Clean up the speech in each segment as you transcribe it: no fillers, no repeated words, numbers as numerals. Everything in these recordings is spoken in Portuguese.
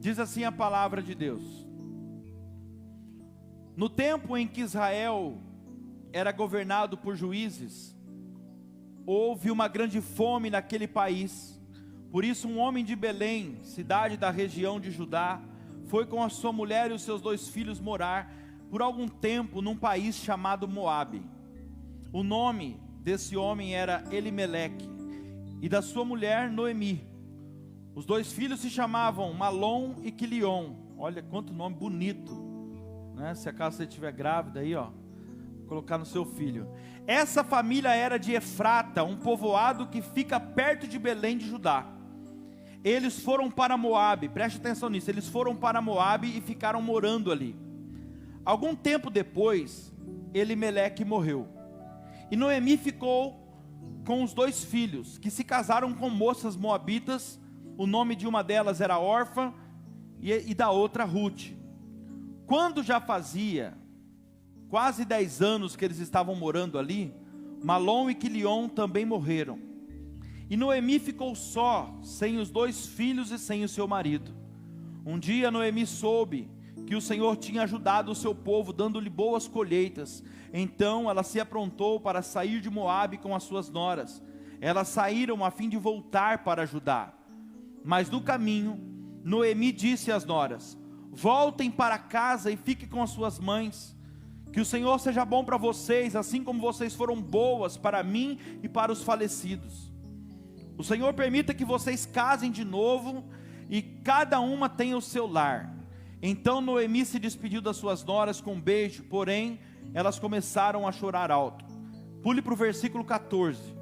Diz assim a palavra de Deus: no tempo em que Israel era governado por juízes, houve uma grande fome naquele país. Por isso um homem de Belém, cidade da região de Judá, foi com a sua mulher e os seus 2 filhos morar por algum tempo num país chamado Moabe. O nome desse homem era Elimeleque, e da sua mulher Noemi. Os 2 filhos se chamavam Malom e Quilion. Olha quanto nome bonito, né? Se acaso você estiver grávida aí, ó, colocar no seu filho. Essa família era de Efrata, um povoado que fica perto de Belém de Judá. Eles foram para Moabe, preste atenção nisso, eles foram para Moabe e ficaram morando ali. Algum tempo depois, Elimeleque morreu, e Noemi ficou com os 2 filhos, que se casaram com moças moabitas. O nome de uma delas era Orfa, e da outra Ruth. Quando já fazia quase 10 anos que eles estavam morando ali, Malom e Quilion também morreram. E Noemi ficou só, sem os 2 filhos e sem o seu marido. Um dia Noemi soube que o Senhor tinha ajudado o seu povo, dando-lhe boas colheitas. Então ela se aprontou para sair de Moabe com as suas noras. Elas saíram a fim de voltar para Judá. Mas no caminho, Noemi disse às noras: voltem para casa e fiquem com as suas mães. Que o Senhor seja bom para vocês, assim como vocês foram boas para mim e para os falecidos. O Senhor permita que vocês casem de novo e cada uma tenha o seu lar. Então Noemi se despediu das suas noras com um beijo, porém elas começaram a chorar alto. Pule para o versículo 14.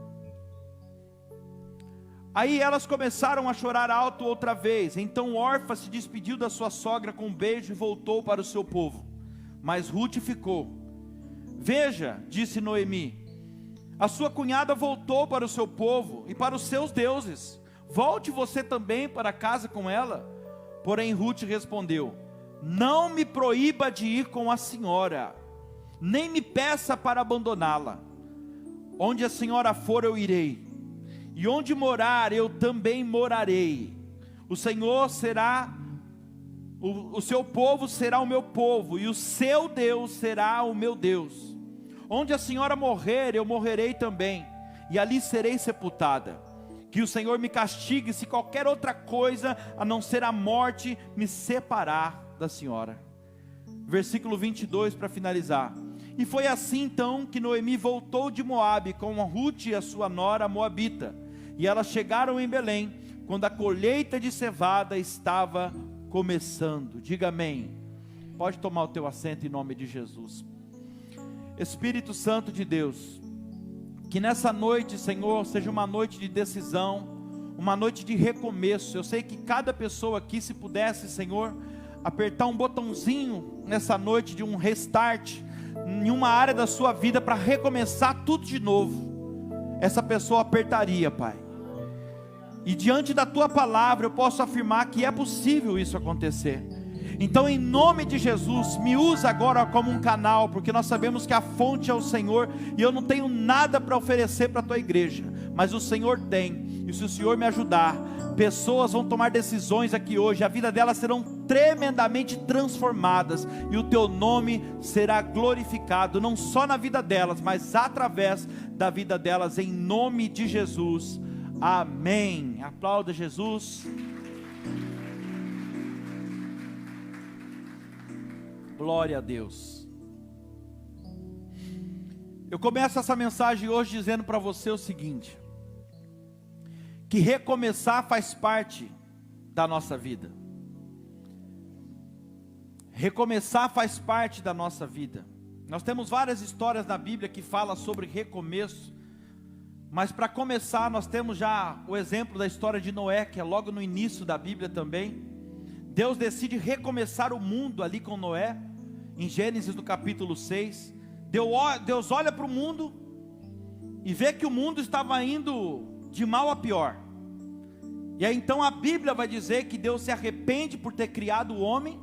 Aí elas começaram a chorar alto outra vez. Então Orfa se despediu da sua sogra com um beijo e voltou para o seu povo. Mas Ruth ficou. Veja, disse Noemi, a sua cunhada voltou para o seu povo e para os seus deuses. Volte você também para casa com ela. Porém Ruth respondeu: não me proíba de ir com a senhora, nem me peça para abandoná-la. Onde a senhora for eu irei, e onde morar eu também morarei. O Senhor será, o seu povo será o meu povo, e o seu Deus será o meu Deus. Onde a senhora morrer, eu morrerei também, e ali serei sepultada. Que o Senhor me castigue se qualquer outra coisa, a não ser a morte, me separar da senhora. Versículo 22 para finalizar. E foi assim então que Noemi voltou de Moabe com a Ruth e a sua nora moabita. E elas chegaram em Belém, quando a colheita de cevada estava começando. Diga amém. Pode tomar o teu assento em nome de Jesus. Espírito Santo de Deus, que nessa noite, Senhor, seja uma noite de decisão, uma noite de recomeço. Eu sei que cada pessoa aqui, se pudesse, Senhor, apertar um botãozinho nessa noite de um restart, em uma área da sua vida para recomeçar tudo de novo, essa pessoa apertaria, Pai. E diante da Tua palavra eu posso afirmar que é possível isso acontecer. Então em nome de Jesus, me usa agora como um canal, porque nós sabemos que a fonte é o Senhor, e eu não tenho nada para oferecer para a Tua igreja, mas o Senhor tem, e se o Senhor me ajudar, pessoas vão tomar decisões aqui hoje, a vida delas serão tremendamente transformadas, e o Teu nome será glorificado, não só na vida delas, mas através da vida delas, em nome de Jesus, amém. Aplauda Jesus. Glória a Deus. Eu começo essa mensagem hoje dizendo para você o seguinte: que recomeçar faz parte da nossa vida. Recomeçar faz parte da nossa vida. Nós temos várias histórias na Bíblia que falam sobre recomeço, mas para começar nós temos já o exemplo da história de Noé, que é logo no início da Bíblia também. Deus decide recomeçar o mundo ali com Noé, em Gênesis no capítulo 6, Deus olha para o mundo, e vê que o mundo estava indo de mal a pior, e aí então a Bíblia vai dizer que Deus se arrepende por ter criado o homem,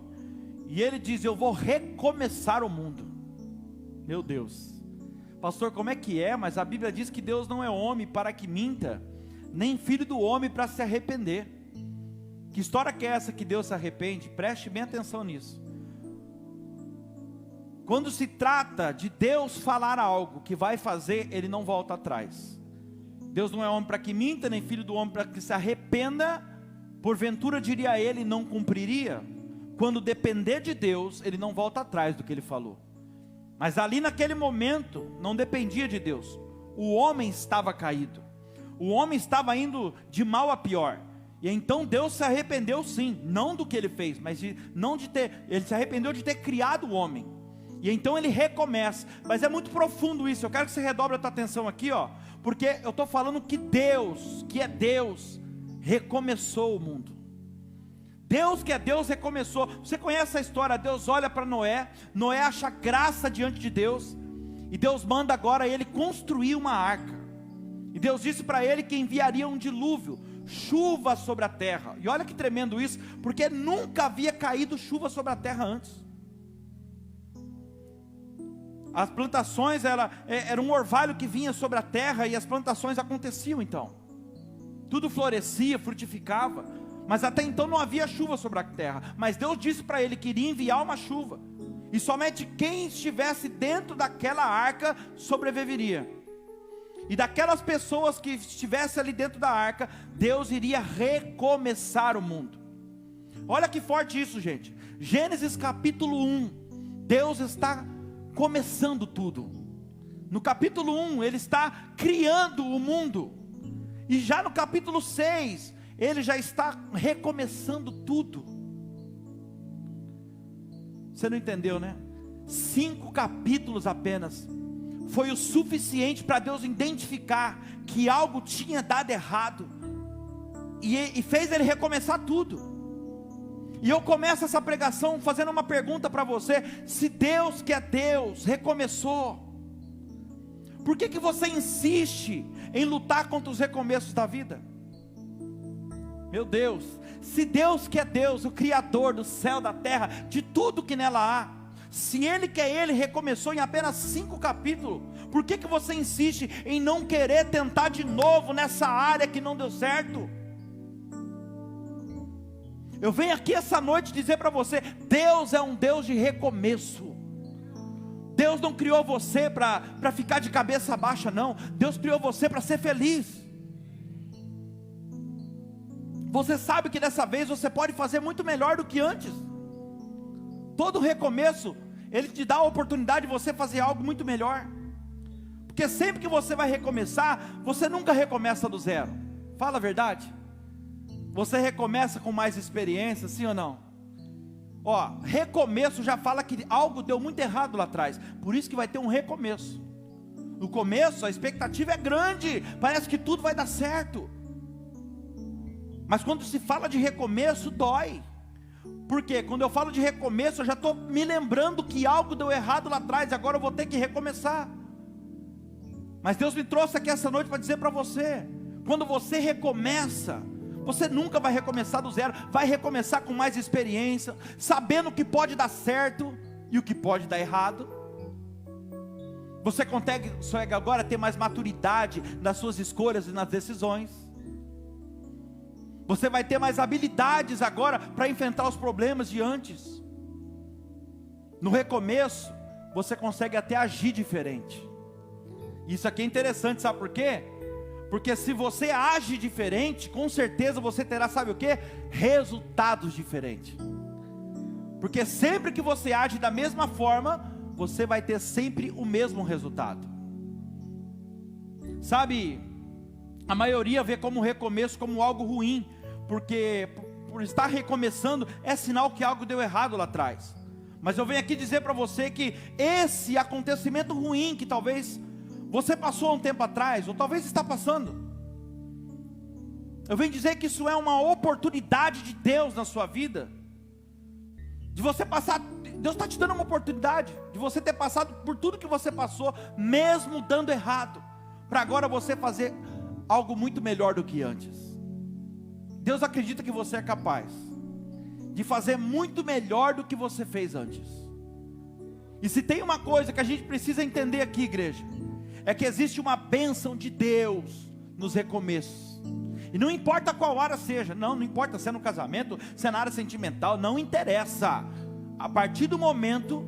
e Ele diz: eu vou recomeçar o mundo. Meu Deus, pastor, como é que é? Mas a Bíblia diz que Deus não é homem para que minta, nem filho do homem para se arrepender. Que história que é essa que Deus se arrepende? Preste bem atenção nisso. Quando se trata de Deus falar algo que vai fazer, Ele não volta atrás. Deus não é homem para que minta, nem filho do homem para que se arrependa. Porventura diria Ele, não cumpriria? Quando depender de Deus, Ele não volta atrás do que Ele falou. Mas ali naquele momento, não dependia de Deus. O homem estava caído. O homem estava indo de mal a pior. E então Deus se arrependeu sim, não do que Ele fez, mas Ele se arrependeu de ter criado o homem. E então Ele recomeça. Mas é muito profundo isso. Eu quero que você redobre a tua atenção aqui, ó, porque eu estou falando que Deus, que é Deus, recomeçou o mundo. Deus que é Deus recomeçou. Você conhece a história? Deus olha para Noé, Noé acha graça diante de Deus, e Deus manda agora ele construir uma arca. E Deus disse para ele que enviaria um dilúvio, chuva sobre a terra. E olha que tremendo isso, porque nunca havia caído chuva sobre a terra antes. As plantações, era um orvalho que vinha sobre a terra, e as plantações aconteciam então. Tudo florescia, frutificava, mas até então não havia chuva sobre a terra. Mas Deus disse para ele que iria enviar uma chuva, e somente quem estivesse dentro daquela arca sobreviveria. E daquelas pessoas que estivessem ali dentro da arca, Deus iria recomeçar o mundo. Olha que forte isso, gente. Gênesis capítulo 1, Deus está começando tudo. No capítulo 1, Ele está criando o mundo. E já no capítulo 6, Ele já está recomeçando tudo. Você não entendeu, né? 5 capítulos apenas foi o suficiente para Deus identificar que algo tinha dado errado, e fez Ele recomeçar tudo. E eu começo essa pregação fazendo uma pergunta para você: se Deus que é Deus recomeçou, por que você insiste em lutar contra os recomeços da vida? Meu Deus, se Deus que é Deus, o Criador do céu, da terra, de tudo que nela há, se Ele que é Ele recomeçou em apenas 5 capítulos, por que você insiste em não querer tentar de novo nessa área que não deu certo? Eu venho aqui essa noite dizer para você: Deus é um Deus de recomeço. Deus não criou você para ficar de cabeça baixa, não. Deus criou você para ser feliz. Você sabe que dessa vez você pode fazer muito melhor do que antes. Todo recomeço, Ele te dá a oportunidade de você fazer algo muito melhor. Porque sempre que você vai recomeçar, você nunca recomeça do zero. Fala a verdade. Você recomeça com mais experiência, sim ou não? Ó, recomeço já fala que algo deu muito errado lá atrás. Por isso que vai ter um recomeço. No começo a expectativa é grande, parece que tudo vai dar certo. Mas quando se fala de recomeço, dói. Porque quando eu falo de recomeço, eu já estou me lembrando que algo deu errado lá atrás, agora eu vou ter que recomeçar. Mas Deus me trouxe aqui essa noite para dizer para você: quando você recomeça, você nunca vai recomeçar do zero, vai recomeçar com mais experiência, sabendo o que pode dar certo e o que pode dar errado. Você consegue agora ter mais maturidade nas suas escolhas e nas decisões. Você vai ter mais habilidades agora para enfrentar os problemas de antes. No recomeço, você consegue até agir diferente. Isso aqui é interessante, sabe por quê? Porque se você age diferente, com certeza você terá, sabe o quê? Resultados diferentes. Porque sempre que você age da mesma forma, você vai ter sempre o mesmo resultado. Sabe, a maioria vê como recomeço como algo ruim, porque por estar recomeçando é sinal que algo deu errado lá atrás. Mas eu venho aqui dizer para você que esse acontecimento ruim que talvez você passou há um tempo atrás, ou talvez está passando, eu venho dizer que isso é uma oportunidade de Deus na sua vida, de você passar. Deus está te dando uma oportunidade de você ter passado por tudo que você passou, mesmo dando errado, para agora você fazer algo muito melhor do que antes. Deus acredita que você é capaz de fazer muito melhor do que você fez antes. E se tem uma coisa que a gente precisa entender aqui, igreja, é que existe uma bênção de Deus nos recomeços. E não importa qual área seja, não importa se é no casamento, se é na área sentimental, não interessa. A partir do momento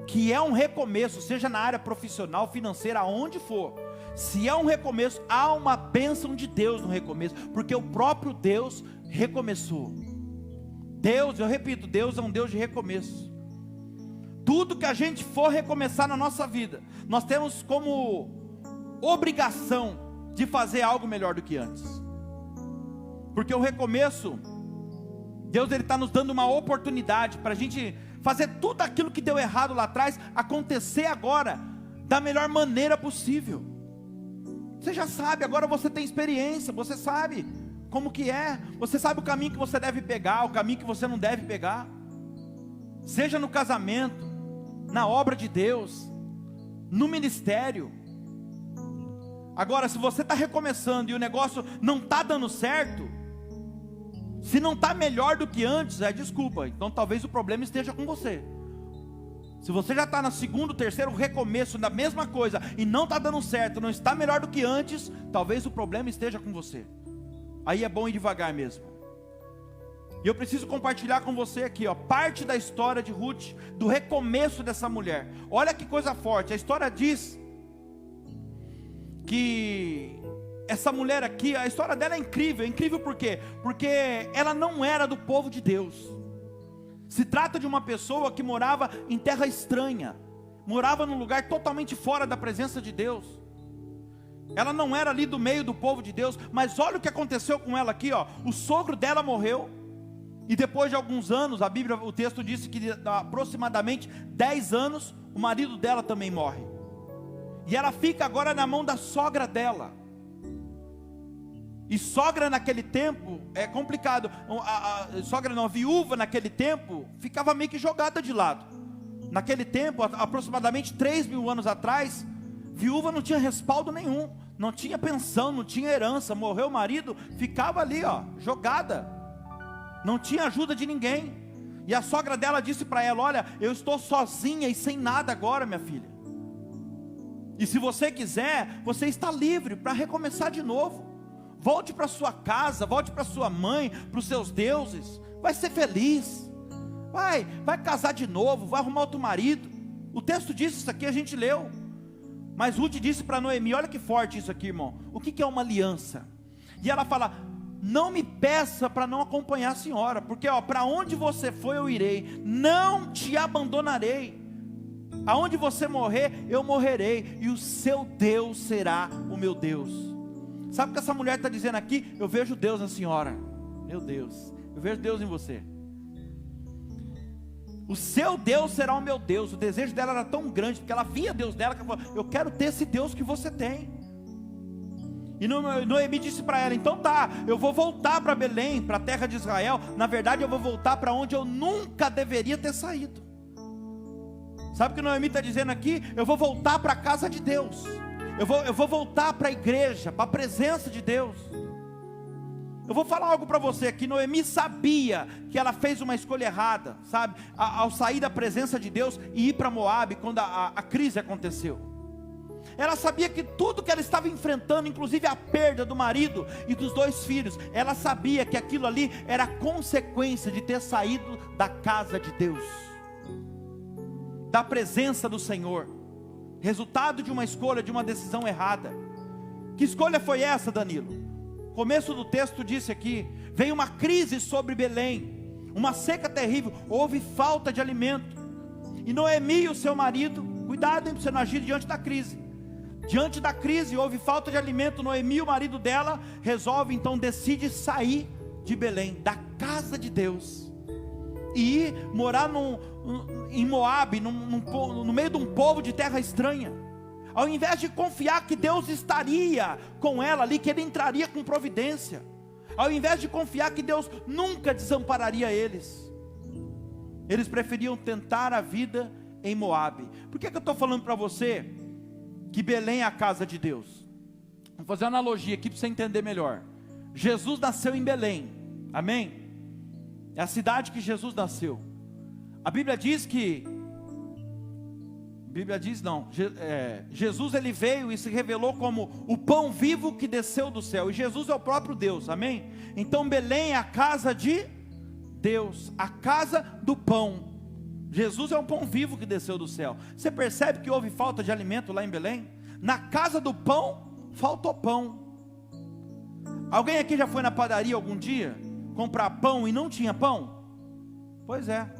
que é um recomeço, seja na área profissional, financeira, aonde for, se é um recomeço, há uma bênção de Deus no recomeço, porque o próprio Deus recomeçou. Deus, eu repito, Deus é um Deus de recomeço. Tudo que a gente for recomeçar na nossa vida, nós temos como obrigação de fazer algo melhor do que antes. Porque o recomeço, Deus está nos dando uma oportunidade para a gente fazer tudo aquilo que deu errado lá atrás, acontecer agora, da melhor maneira possível. Você já sabe, agora você tem experiência, você sabe como que é, você sabe o caminho que você deve pegar, o caminho que você não deve pegar, seja no casamento, na obra de Deus, no ministério. Agora, se você está recomeçando e o negócio não está dando certo, se não está melhor do que antes, desculpa, então talvez o problema esteja com você. Se você já está no segundo, terceiro recomeço da mesma coisa e não está dando certo, não está melhor do que antes, talvez o problema esteja com você. Aí é bom ir devagar mesmo. E eu preciso compartilhar com você aqui, parte da história de Ruth, do recomeço dessa mulher. Olha que coisa forte, a história diz que essa mulher aqui, a história dela é incrível por quê? Porque ela não era do povo de Deus. Se trata de uma pessoa que morava em terra estranha, morava num lugar totalmente fora da presença de Deus. Ela não era ali do meio do povo de Deus, mas olha o que aconteceu com ela aqui, o sogro dela morreu, e depois de alguns anos, o texto disse que aproximadamente 10 anos, o marido dela também morre, e ela fica agora na mão da sogra dela. E sogra naquele tempo é complicado. A viúva naquele tempo ficava meio que jogada de lado. Naquele tempo, aproximadamente 3.000 anos atrás, viúva não tinha respaldo nenhum, não tinha pensão, não tinha herança. Morreu o marido, ficava ali, jogada. Não tinha ajuda de ninguém. E a sogra dela disse para ela: olha, eu estou sozinha e sem nada agora, minha filha. E se você quiser, você está livre para recomeçar de novo. Volte para sua casa, volte para sua mãe, para os seus deuses, vai ser feliz, vai casar de novo, vai arrumar outro marido. O texto diz isso aqui, a gente leu. Mas Ruth disse para Noemi, olha que forte isso aqui, irmão, o que é uma aliança? E ela fala: não me peça para não acompanhar a senhora, porque para onde você for eu irei, não te abandonarei. Aonde você morrer, eu morrerei, e o seu Deus será o meu Deus. Sabe o que essa mulher está dizendo aqui? Eu vejo Deus na senhora. Meu Deus, eu vejo Deus em você. O seu Deus será o meu Deus. O desejo dela era tão grande, porque ela via Deus dela, que ela falou: eu quero ter esse Deus que você tem. E Noemi disse para ela: então tá, eu vou voltar para Belém, para a terra de Israel. Na verdade eu vou voltar para onde eu nunca deveria ter saído. Sabe o que Noemi está dizendo aqui? Eu vou voltar para a casa de Deus. Eu vou voltar para a igreja, para a presença de Deus. Eu vou falar algo para você aqui. Noemi sabia que ela fez uma escolha errada, sabe? Ao sair da presença de Deus e ir para Moabe, quando a crise aconteceu. Ela sabia que tudo que ela estava enfrentando, inclusive a perda do marido e dos 2 filhos, ela sabia que aquilo ali era consequência de ter saído da casa de Deus, da presença do Senhor. Resultado de uma escolha, de uma decisão errada. Que escolha foi essa, Danilo? O começo do texto disse aqui: veio uma crise sobre Belém, uma seca terrível, houve falta de alimento. E Noemi e o seu marido, cuidado para você não agir diante da crise. Diante da crise, houve falta de alimento. Noemi, o marido dela, decide sair de Belém, da casa de Deus, e ir morar em Moabe, no meio de um povo de terra estranha. Ao invés de confiar que Deus estaria com ela ali, que Ele entraria com providência, ao invés de confiar que Deus nunca desampararia eles, eles preferiam tentar a vida em Moabe. Por que eu estou falando para você que Belém é a casa de Deus? Vou fazer uma analogia aqui para você entender melhor. Jesus nasceu em Belém, amém? É a cidade que Jesus nasceu. A Bíblia diz que Bíblia diz não, Jesus ele veio e se revelou como o pão vivo que desceu do céu, e Jesus é o próprio Deus, amém? Então Belém é a casa de Deus, a casa do pão. Jesus é o pão vivo que desceu do céu. Você percebe que houve falta de alimento lá em Belém? Na casa do pão, faltou pão. Alguém aqui já foi na padaria algum dia comprar pão e não tinha pão? Pois é.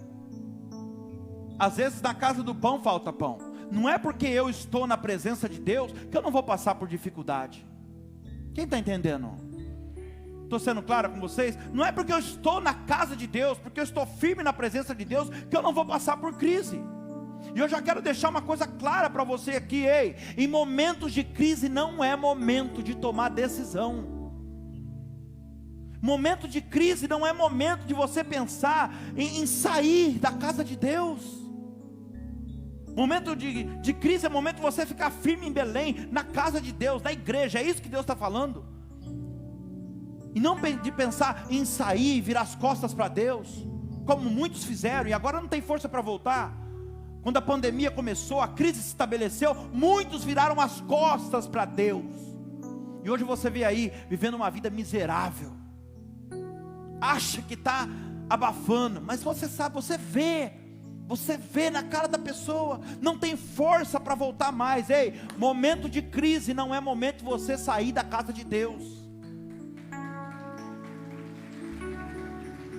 Às vezes na casa do pão falta pão. Não é porque eu estou na presença de Deus que eu não vou passar por dificuldade. Quem está entendendo? Estou sendo claro com vocês? Não é porque eu estou na casa de Deus, porque eu estou firme na presença de Deus, que eu não vou passar por crise. E eu já quero deixar uma coisa clara para você aqui, ei, em momentos de crise não é momento de tomar decisão. Momento de crise não é momento de você pensar em sair da casa de Deus. Momento de crise é momento de você ficar firme em Belém, na casa de Deus, na igreja, é isso que Deus está falando. E não de pensar em sair e virar as costas para Deus, como muitos fizeram, e agora não tem força para voltar. Quando a pandemia começou, a crise se estabeleceu, muitos viraram as costas para Deus. E hoje você vê aí, vivendo uma vida miserável. Acha que está abafando, mas você sabe, você vê na cara da pessoa, não tem força para voltar mais. Ei, momento de crise não é momento de você sair da casa de Deus.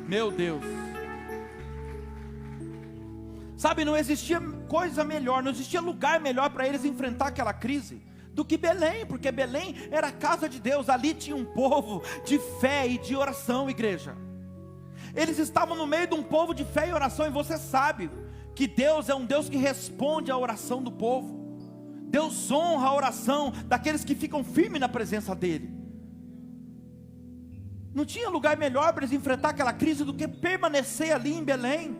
Meu Deus, sabe, não existia coisa melhor, não existia lugar melhor para eles enfrentar aquela crise do que Belém, porque Belém era a casa de Deus, ali tinha um povo de fé e de oração, igreja. Eles estavam no meio de um povo de fé e oração, e você sabe que Deus é um Deus que responde à oração do povo. Deus honra a oração daqueles que ficam firmes na presença dEle. Não tinha lugar melhor para eles enfrentar aquela crise do que permanecer ali em Belém.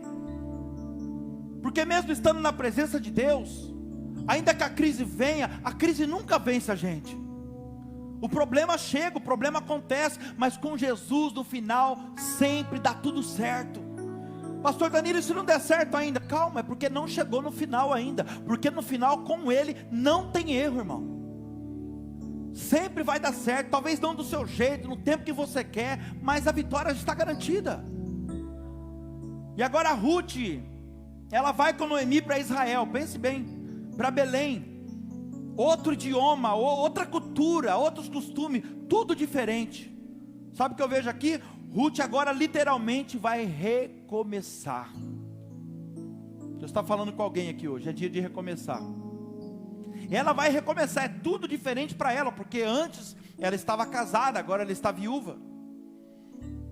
Porque mesmo estando na presença de Deus, ainda que a crise venha, a crise nunca vence a gente. O problema chega, o problema acontece, mas com Jesus no final sempre dá tudo certo. Pastor Danilo, se não der certo ainda, calma, é porque não chegou no final ainda. Porque no final com Ele não tem erro, irmão. Sempre vai dar certo, talvez não do seu jeito, no tempo que você quer, mas a vitória está garantida. E agora a Ruth, ela vai com Noemi para Israel, pense bem, para Belém, outro idioma, outra cultura, outros costumes, tudo diferente. Sabe o que eu vejo aqui? Ruth agora literalmente vai recomeçar. Deus está falando com alguém aqui hoje, é dia de recomeçar. Ela vai recomeçar, é tudo diferente para ela, porque antes ela estava casada, agora ela está viúva,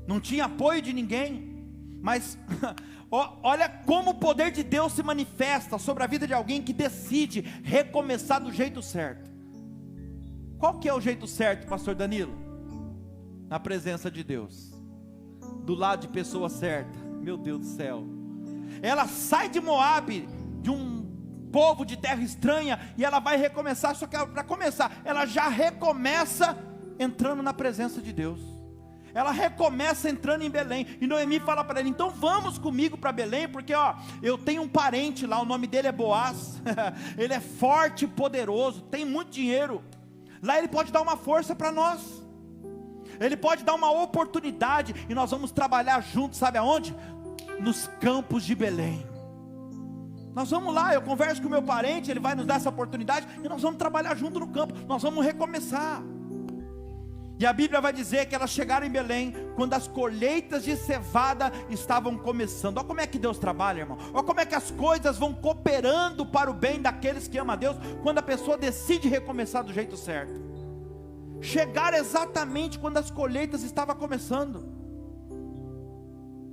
não tinha apoio de ninguém, mas olha como o poder de Deus se manifesta sobre a vida de alguém que decide recomeçar do jeito certo. Qual que é o jeito certo, pastor Danilo? Na presença de Deus, do lado de pessoa certa. Meu Deus do céu, ela sai de Moabe, de um povo de terra estranha, e ela vai recomeçar. Só que para começar, ela já recomeça entrando na presença de Deus. Ela recomeça entrando em Belém, e Noemi fala para ele: então vamos comigo para Belém, porque eu tenho um parente lá, o nome dele é Boaz, ele é forte e poderoso, tem muito dinheiro, lá ele pode dar uma força para nós, ele pode dar uma oportunidade, e nós vamos trabalhar juntos, sabe aonde? Nos campos de Belém. Nós vamos lá, eu converso com o meu parente, ele vai nos dar essa oportunidade, e nós vamos trabalhar junto no campo, nós vamos recomeçar. E a Bíblia vai dizer que elas chegaram em Belém, quando as colheitas de cevada estavam começando. Olha como é que Deus trabalha, irmão, olha como é que as coisas vão cooperando para o bem daqueles que amam a Deus, quando a pessoa decide recomeçar do jeito certo. Chegaram exatamente quando as colheitas estavam começando.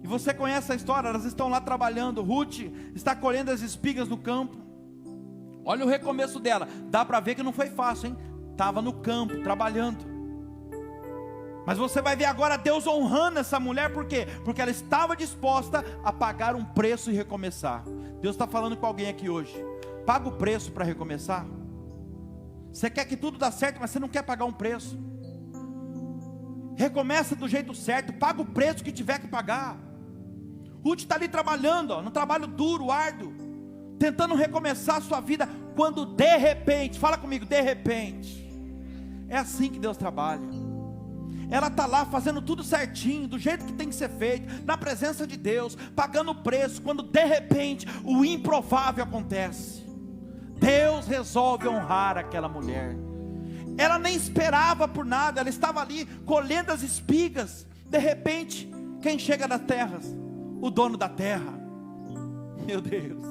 E você conhece a história, elas estão lá trabalhando, Ruth está colhendo as espigas no campo. Olha o recomeço dela, dá para ver que não foi fácil, hein? Estava no campo, trabalhando. Mas você vai ver agora Deus honrando essa mulher, por quê? Porque ela estava disposta a pagar um preço e recomeçar. Deus está falando com alguém aqui hoje, paga o preço para recomeçar. Você quer que tudo dê certo, mas você não quer pagar um preço. Recomeça do jeito certo, paga o preço que tiver que pagar. Ruth está ali trabalhando, num trabalho duro, árduo, tentando recomeçar a sua vida, quando de repente, fala comigo, de repente, é assim que Deus trabalha. Ela está lá fazendo tudo certinho, do jeito que tem que ser feito, na presença de Deus, pagando o preço, quando de repente o improvável acontece. Deus resolve honrar aquela mulher. Ela nem esperava por nada, ela estava ali colhendo as espigas. De repente, quem chega das terras? O dono da terra. Meu Deus.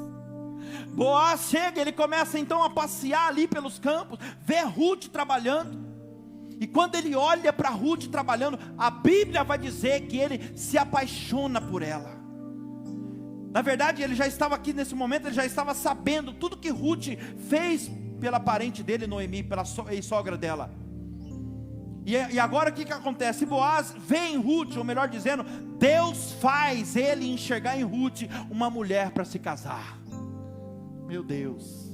Boaz chega, ele começa então a passear ali pelos campos, vê Ruth trabalhando. E quando ele olha para Ruth trabalhando, a Bíblia vai dizer que ele se apaixona por ela. Na verdade, ele já estava aqui nesse momento, ele já estava sabendo tudo que Ruth fez pela parente dele, Noemi, pela ex-sogra dela. E agora o que acontece? Boaz vê em Ruth, ou melhor dizendo, Deus faz ele enxergar em Ruth uma mulher para se casar. Meu Deus.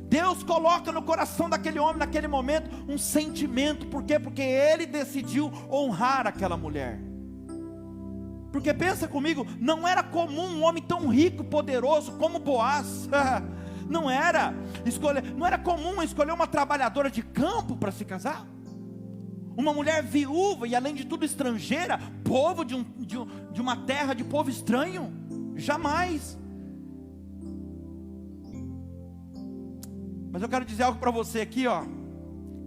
Deus coloca no coração daquele homem, naquele momento, um sentimento. Por quê? Porque ele decidiu honrar aquela mulher. Porque pensa comigo, não era comum um homem tão rico e poderoso como Boaz. Não era comum escolher uma trabalhadora de campo para se casar. Uma mulher viúva e além de tudo estrangeira, povo de uma terra de povo estranho. Jamais. Mas eu quero dizer algo para você aqui, ó.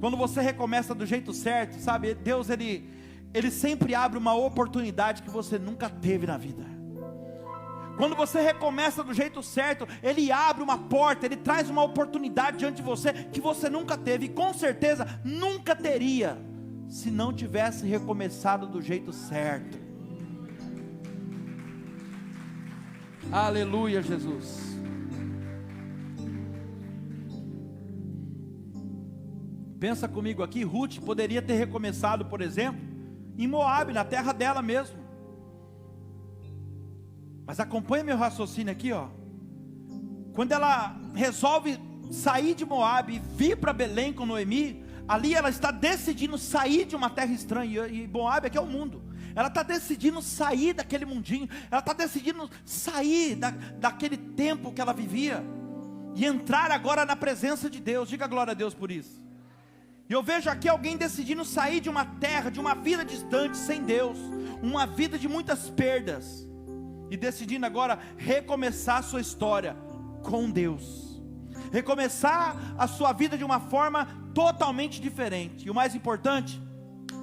Quando você recomeça do jeito certo, sabe? Deus, ele sempre abre uma oportunidade que você nunca teve na vida. Quando você recomeça do jeito certo, Ele abre uma porta, Ele traz uma oportunidade diante de você que você nunca teve, e com certeza nunca teria, se não tivesse recomeçado do jeito certo. Aleluia, Jesus. Pensa comigo aqui, Ruth poderia ter recomeçado, por exemplo, em Moabe, na terra dela mesmo. Mas acompanha meu raciocínio aqui, ó. Quando ela resolve sair de Moabe e vir para Belém com Noemi, ali ela está decidindo sair de uma terra estranha, e Moabe aqui é o mundo. Ela está decidindo sair daquele mundinho, ela está decidindo sair daquele tempo que ela vivia, e entrar agora na presença de Deus. Diga glória a Deus por isso. E eu vejo aqui alguém decidindo sair de uma terra, de uma vida distante, sem Deus, uma vida de muitas perdas, e decidindo agora recomeçar a sua história com Deus, recomeçar a sua vida de uma forma totalmente diferente, e o mais importante,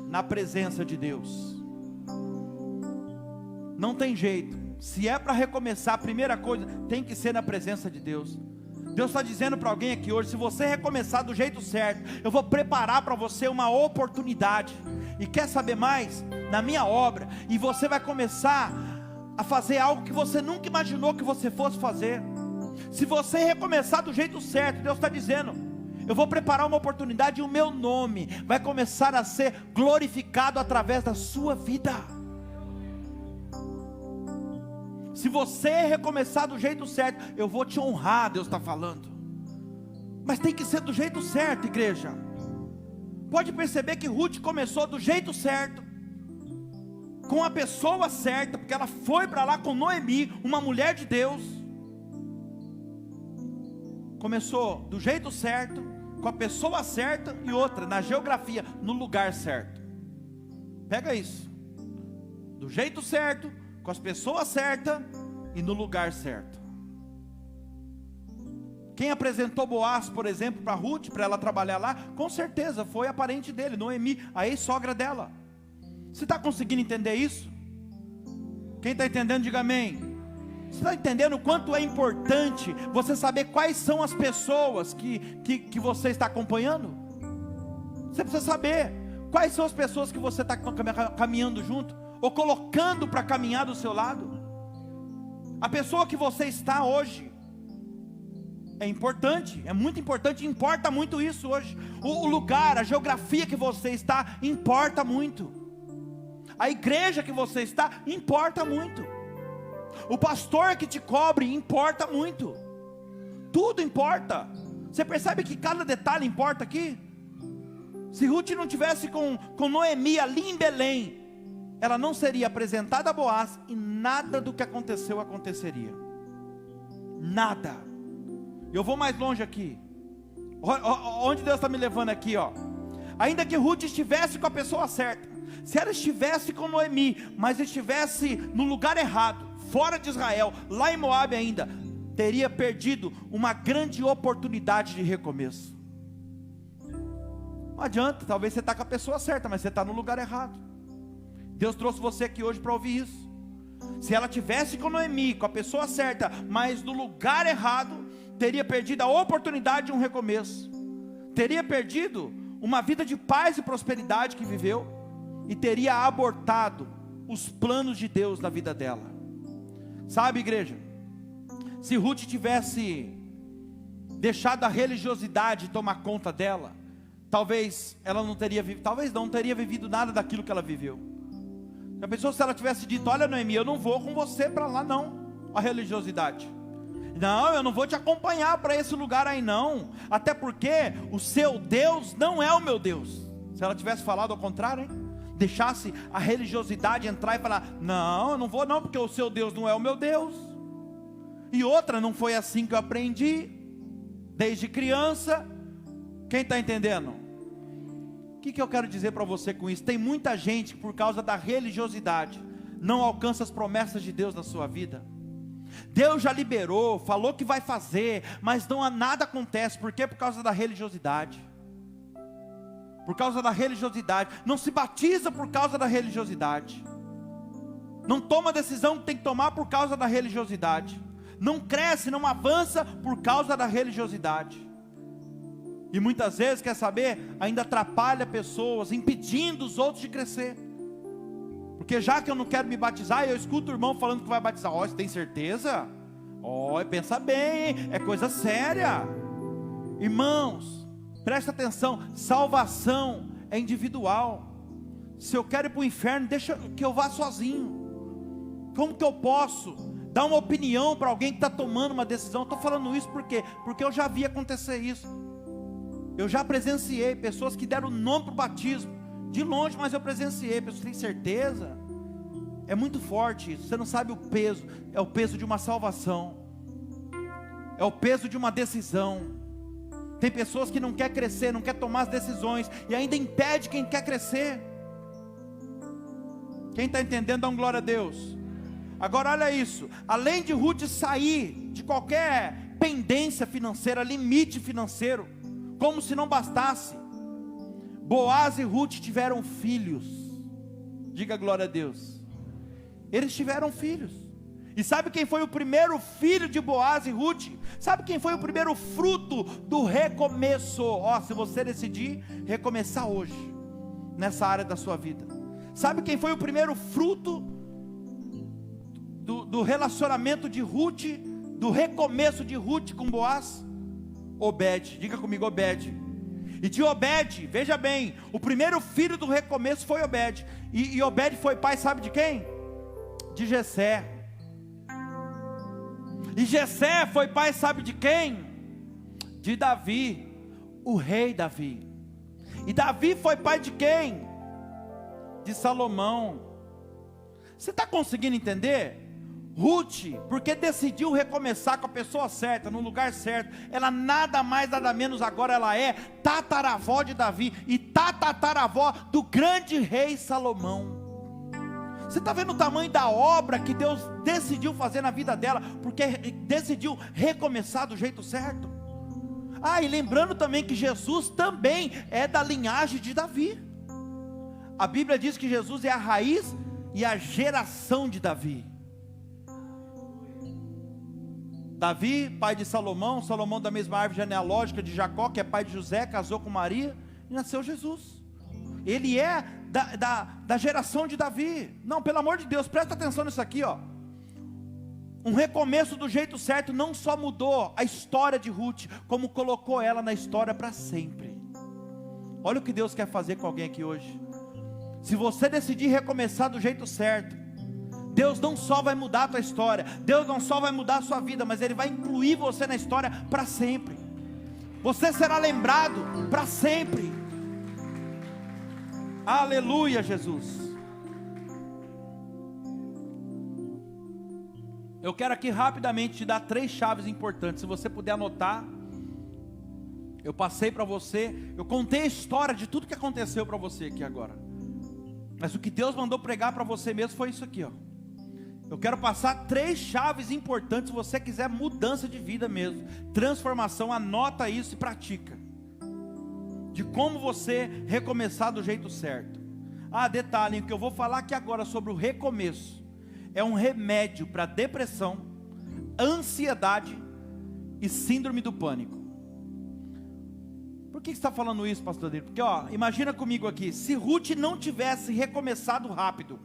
na presença de Deus. Não tem jeito, se é para recomeçar, a primeira coisa tem que ser na presença de Deus. Deus está dizendo para alguém aqui hoje, se você recomeçar do jeito certo, eu vou preparar para você uma oportunidade, e quer saber mais? Na minha obra, e você vai começar a fazer algo que você nunca imaginou que você fosse fazer. Se você recomeçar do jeito certo, Deus está dizendo, eu vou preparar uma oportunidade, e o meu nome vai começar a ser glorificado através da sua vida. Se você recomeçar do jeito certo, eu vou te honrar, Deus está falando. Mas tem que ser do jeito certo, igreja. Pode perceber que Ruth começou do jeito certo, com a pessoa certa, porque ela foi para lá com Noemi, uma mulher de Deus. Começou do jeito certo, com a pessoa certa, e outra, na geografia, no lugar certo. Pega isso. Do jeito certo, com as pessoas certas e no lugar certo. Quem apresentou Boaz, por exemplo, para Ruth, para ela trabalhar lá, com certeza foi a parente dele, Noemi, a ex-sogra dela. Você está conseguindo entender isso? Quem está entendendo, diga amém. Você está entendendo o quanto é importante você saber quais são as pessoas que você está acompanhando? Você precisa saber quais são as pessoas que você está caminhando junto, ou colocando para caminhar do seu lado. A pessoa que você está hoje é importante, é muito importante, importa muito isso hoje. O lugar, a geografia que você está, importa muito. A igreja que você está, importa muito. O pastor que te cobre, importa muito. Tudo importa. Você percebe que cada detalhe importa aqui? Se Ruth não tivesse com Noemi ali em Belém, ela não seria apresentada a Boaz, e nada do que aconteceu aconteceria. Nada. Eu vou mais longe aqui. Onde Deus está me levando aqui, ó. Ainda que Ruth estivesse com a pessoa certa, se ela estivesse com Noemi, mas estivesse no lugar errado, fora de Israel, lá em Moabe ainda, teria perdido uma grande oportunidade de recomeço. Não adianta, talvez você está com a pessoa certa, mas você está no lugar errado. Deus trouxe você aqui hoje para ouvir isso. Se ela tivesse com Noemi, com a pessoa certa, mas no lugar errado, teria perdido a oportunidade de um recomeço, teria perdido uma vida de paz e prosperidade que viveu, e teria abortado os planos de Deus na vida dela. Sabe, igreja, se Ruth tivesse deixado a religiosidade tomar conta dela, talvez ela não teria vivido, talvez não teria vivido nada daquilo que ela viveu. Já pensou se ela tivesse dito: olha, Noemi, eu não vou com você para lá não, a religiosidade. Não, eu não vou te acompanhar para esse lugar aí não, até porque o seu Deus não é o meu Deus. Se ela tivesse falado ao contrário, hein? Deixasse a religiosidade entrar e falar: não, eu não vou não, porque o seu Deus não é o meu Deus. E outra, não foi assim que eu aprendi, desde criança. Quem está entendendo? O que eu quero dizer para você com isso? Tem muita gente que por causa da religiosidade não alcança as promessas de Deus na sua vida. Deus já liberou, falou que vai fazer, mas nada acontece. Por quê? Por causa da religiosidade. Por causa da religiosidade. Não se batiza por causa da religiosidade. Não toma a decisão que tem que tomar por causa da religiosidade. Não cresce, não avança por causa da religiosidade. E muitas vezes, quer saber, ainda atrapalha pessoas, impedindo os outros de crescer. Porque já que eu não quero me batizar, eu escuto o irmão falando que vai batizar. Ó, você tem certeza? Ó, pensa bem, hein? É coisa séria. Irmãos, presta atenção, salvação é individual. Se eu quero ir para o inferno, deixa que eu vá sozinho. Como que eu posso dar uma opinião para alguém que está tomando uma decisão? Estou falando isso por quê? Porque eu já vi acontecer isso. Eu já presenciei pessoas que deram nome para o batismo, de longe, mas eu presenciei. Pessoas têm certeza? É muito forte isso. Você não sabe o peso. É o peso de uma salvação. É o peso de uma decisão. Tem pessoas que não querem crescer, não querem tomar as decisões, e ainda impede quem quer crescer. Quem está entendendo, dá um glória a Deus. Agora olha isso. Além de Ruth sair de qualquer pendência financeira, limite financeiro, como se não bastasse, Boaz e Ruth tiveram filhos. Diga glória a Deus. Eles tiveram filhos. E sabe quem foi o primeiro filho de Boaz e Ruth? Sabe quem foi o primeiro fruto do recomeço? Ó, se você decidir recomeçar hoje, nessa área da sua vida, sabe quem foi o primeiro fruto do relacionamento de Ruth, do recomeço de Ruth com Boaz? Obed. Diga comigo, Obed. E de Obed, veja bem, o primeiro filho do recomeço foi Obed. E Obed foi pai, sabe de quem? De Jessé. E Jessé foi pai, sabe de quem? De Davi, o rei Davi. E Davi foi pai de quem? De Salomão. Você está conseguindo entender? Ruth, porque decidiu recomeçar com a pessoa certa, no lugar certo, ela nada mais nada menos agora ela é tataravó de Davi e tataravó do grande rei Salomão. Você está vendo o tamanho da obra que Deus decidiu fazer na vida dela, porque decidiu recomeçar do jeito certo. Ah, e lembrando também que Jesus também é da linhagem de Davi. A Bíblia diz que Jesus é a raiz e a geração de Davi. Davi, pai de Salomão, Salomão da mesma árvore genealógica de Jacó, que é pai de José, casou com Maria, e nasceu Jesus. Ele é da geração de Davi. Não, pelo amor de Deus, presta atenção nisso aqui, ó. Um recomeço do jeito certo não só mudou a história de Ruth, como colocou ela na história para sempre. Olha o que Deus quer fazer com alguém aqui hoje. Se você decidir recomeçar do jeito certo, Deus não só vai mudar a tua história, Deus não só vai mudar a sua vida, mas Ele vai incluir você na história para sempre. Você será lembrado para sempre. Aleluia, Jesus. Eu quero aqui rapidamente te dar 3 chaves importantes. Se você puder anotar, eu passei para você, eu contei a história de tudo que aconteceu para você aqui agora. Mas o que Deus mandou pregar para você mesmo foi isso aqui, ó. Eu quero passar 3 chaves importantes. Se você quiser mudança de vida mesmo, transformação, anota isso e pratica. De como você recomeçar do jeito certo. Detalhe, o que eu vou falar aqui agora sobre o recomeço é um remédio para depressão, ansiedade e síndrome do pânico. Por que você está falando isso, pastor Adriano? Porque imagina comigo aqui, se Ruth não tivesse recomeçado rápido,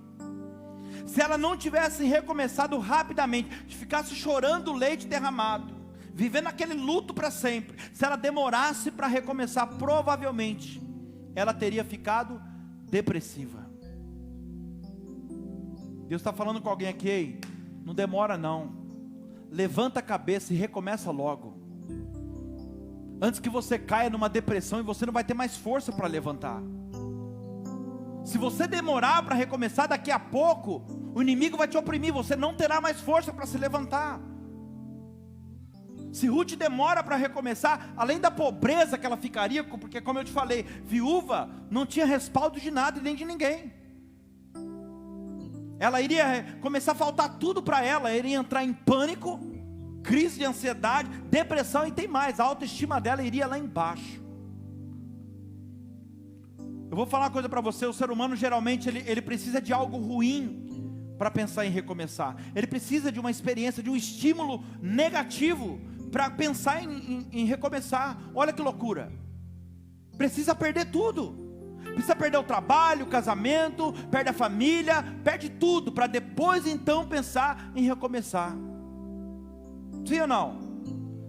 se ela não tivesse recomeçado rapidamente, ficasse chorando leite derramado, vivendo aquele luto para sempre, se ela demorasse para recomeçar, provavelmente ela teria ficado depressiva. Deus está falando com alguém aqui, ei, não demora não, levanta a cabeça e recomeça logo, antes que você caia numa depressão e você não vai ter mais força para levantar. Se você demorar para recomeçar, daqui a pouco o inimigo vai te oprimir, você não terá mais força para se levantar. Se Ruth demora para recomeçar, além da pobreza que ela ficaria, porque como eu te falei, viúva não tinha respaldo de nada e nem de ninguém. Ela iria começar a faltar tudo para ela, iria entrar em pânico, crise de ansiedade, depressão e tem mais, a autoestima dela iria lá embaixo. Eu vou falar uma coisa para você, o ser humano geralmente ele precisa de algo ruim para pensar em recomeçar. Ele precisa de uma experiência, de um estímulo negativo para pensar em recomeçar. Olha que loucura, precisa perder tudo. Precisa perder o trabalho, o casamento, perde a família, perde tudo, para depois então pensar em recomeçar. Sim ou não?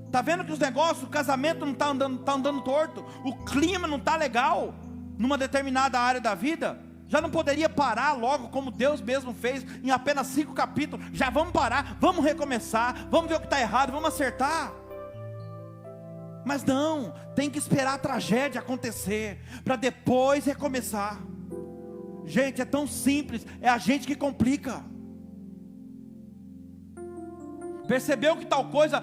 Está vendo que os negócios, o casamento não está andando torto, o clima não está legal, numa determinada área da vida, já não poderia parar logo, como Deus mesmo fez, em apenas 5 capítulos, já vamos parar, vamos recomeçar, vamos ver o que está errado, vamos acertar. Mas não, tem que esperar a tragédia acontecer, para depois recomeçar. Gente, é tão simples, é a gente que complica. Percebeu que tal coisa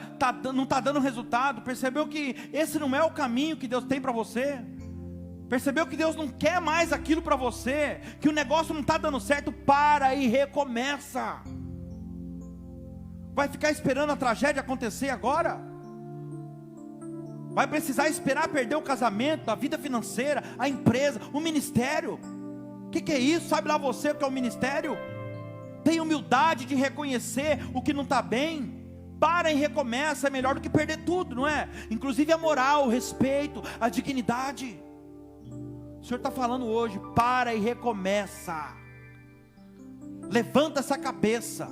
não está dando resultado, percebeu que esse não é o caminho que Deus tem para você, percebeu que Deus não quer mais aquilo para você, que o negócio não está dando certo, para e recomeça. Vai ficar esperando a tragédia acontecer agora? Vai precisar esperar perder o casamento, a vida financeira, a empresa, o ministério? O que é isso? Sabe lá você o que é o ministério? Tem humildade de reconhecer o que não está bem, para e recomeça, é melhor do que perder tudo, não é? Inclusive a moral, o respeito, a dignidade. O Senhor está falando hoje, para e recomeça, levanta essa cabeça,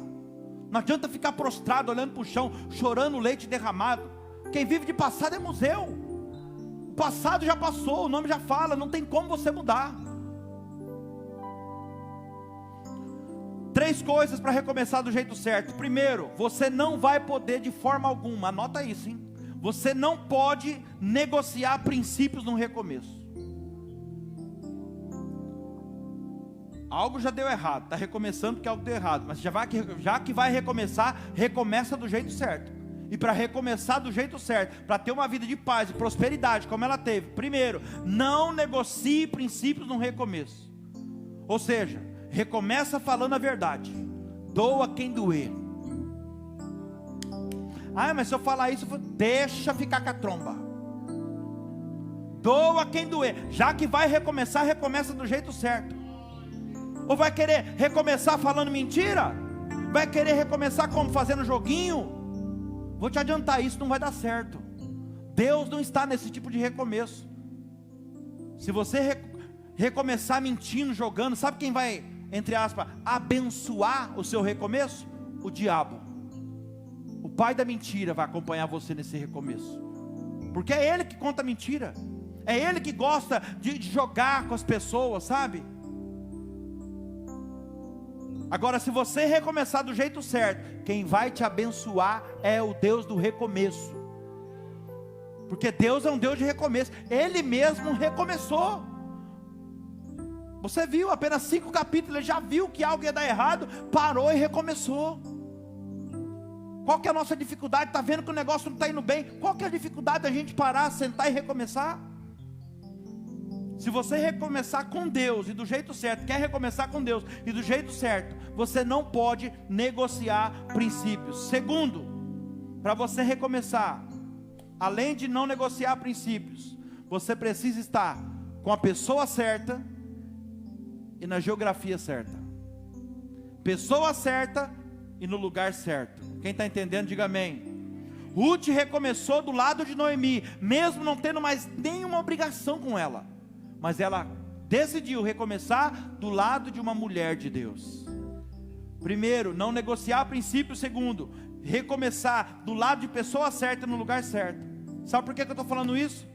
não adianta ficar prostrado, olhando para o chão, chorando leite derramado. Quem vive de passado é museu, o passado já passou, o nome já fala, não tem como você mudar. 3 coisas para recomeçar do jeito certo. Primeiro, você não vai poder de forma alguma, anota isso, hein? Você não pode negociar princípios no recomeço. Algo já deu errado, está recomeçando porque algo deu errado, mas já que vai recomeçar, recomeça do jeito certo. E para recomeçar do jeito certo, para ter uma vida de paz e prosperidade como ela teve, primeiro, não negocie princípios no recomeço. Ou seja, recomeça falando a verdade, doa quem doer. Mas se eu falar isso, deixa ficar com a tromba. Doa quem doer. Já que vai recomeçar, recomeça do jeito certo. Ou vai querer recomeçar falando mentira? Vai querer recomeçar como? Fazendo joguinho? Vou te adiantar, isso não vai dar certo. Deus não está nesse tipo de recomeço. Se você recomeçar mentindo, jogando, sabe quem vai, entre aspas, abençoar o seu recomeço? O diabo. O pai da mentira vai acompanhar você nesse recomeço, porque é ele que conta mentira, é ele que gosta de jogar com as pessoas, sabe? Agora, se você recomeçar do jeito certo, quem vai te abençoar é o Deus do recomeço, porque Deus é um Deus de recomeço. Ele mesmo recomeçou. Você viu, apenas 5 capítulos, ele já viu que algo ia dar errado, parou e recomeçou. Qual que é a nossa dificuldade? Está vendo que o negócio não está indo bem? Qual que é a dificuldade da gente parar, sentar e recomeçar? Se você recomeçar com Deus e do jeito certo, quer recomeçar com Deus e do jeito certo, você não pode negociar princípios. Segundo, para você recomeçar, além de não negociar princípios, você precisa estar com a pessoa certa e na geografia certa. Pessoa certa e no lugar certo. Quem está entendendo, diga amém. Ruth recomeçou do lado de Noemi, mesmo não tendo mais nenhuma obrigação com ela, mas ela decidiu recomeçar do lado de uma mulher de Deus. Primeiro, não negociar princípio. Segundo, recomeçar do lado de pessoa certa no lugar certo. Sabe por que eu estou falando isso?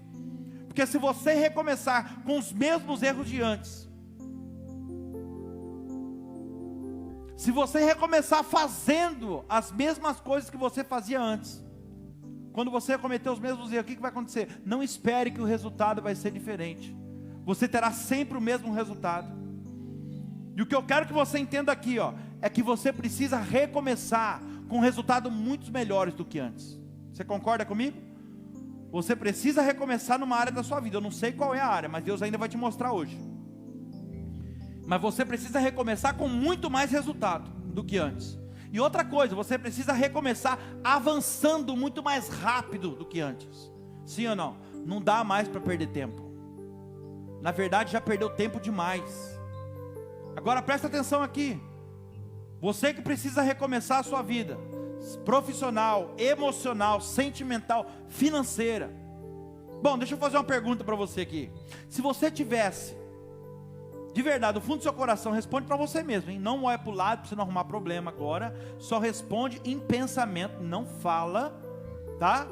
Porque se você recomeçar com os mesmos erros de antes, se você recomeçar fazendo as mesmas coisas que você fazia antes, quando você cometer os mesmos erros, o que vai acontecer? Não espere que o resultado vai ser diferente. Você terá sempre o mesmo resultado. E o que eu quero que você entenda aqui, é que você precisa recomeçar com resultados muito melhores do que antes. Você concorda comigo? Você precisa recomeçar numa área da sua vida. Eu não sei qual é a área, mas Deus ainda vai te mostrar hoje. Mas você precisa recomeçar com muito mais resultado do que antes. E outra coisa, você precisa recomeçar avançando muito mais rápido do que antes. Sim ou não? Não dá mais para perder tempo. Na verdade, já perdeu tempo demais. Agora presta atenção aqui. Você que precisa recomeçar a sua vida profissional, emocional, sentimental, financeira. Bom, deixa eu fazer uma pergunta para você aqui. Se você tivesse, de verdade, do fundo do seu coração, responde para você mesmo, hein? Não olha para o lado para você não arrumar problema agora. Só responde em pensamento, não fala, tá?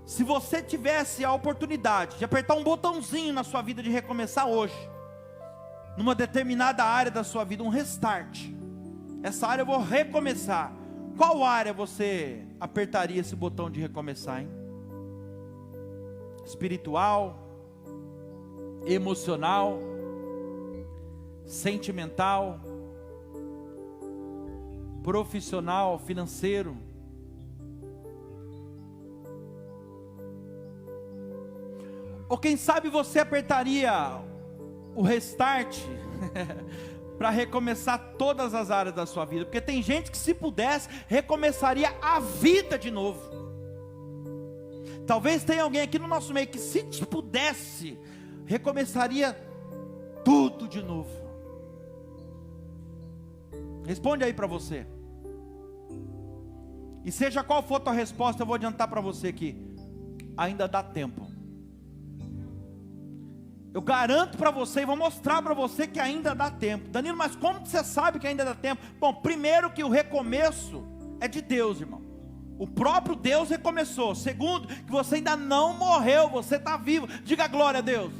Se você tivesse a oportunidade de apertar um botãozinho na sua vida de recomeçar hoje, numa determinada área da sua vida, um restart, essa área eu vou recomeçar, qual área você apertaria esse botão de recomeçar, hein? Espiritual, emocional, sentimental, profissional, financeiro? Ou quem sabe você apertaria o restart para recomeçar todas as áreas da sua vida? Porque tem gente que, se pudesse, recomeçaria a vida de novo. Talvez tenha alguém aqui no nosso meio que, se pudesse, recomeçaria tudo de novo. Responde aí para você. E seja qual for a tua resposta, eu vou adiantar para você aqui: ainda dá tempo. Eu garanto para você e vou mostrar para você que ainda dá tempo. Danilo, mas como você sabe que ainda dá tempo? Bom, primeiro que o recomeço é de Deus, irmão. O próprio Deus recomeçou. Segundo, que você ainda não morreu, você está vivo. Diga glória a Deus.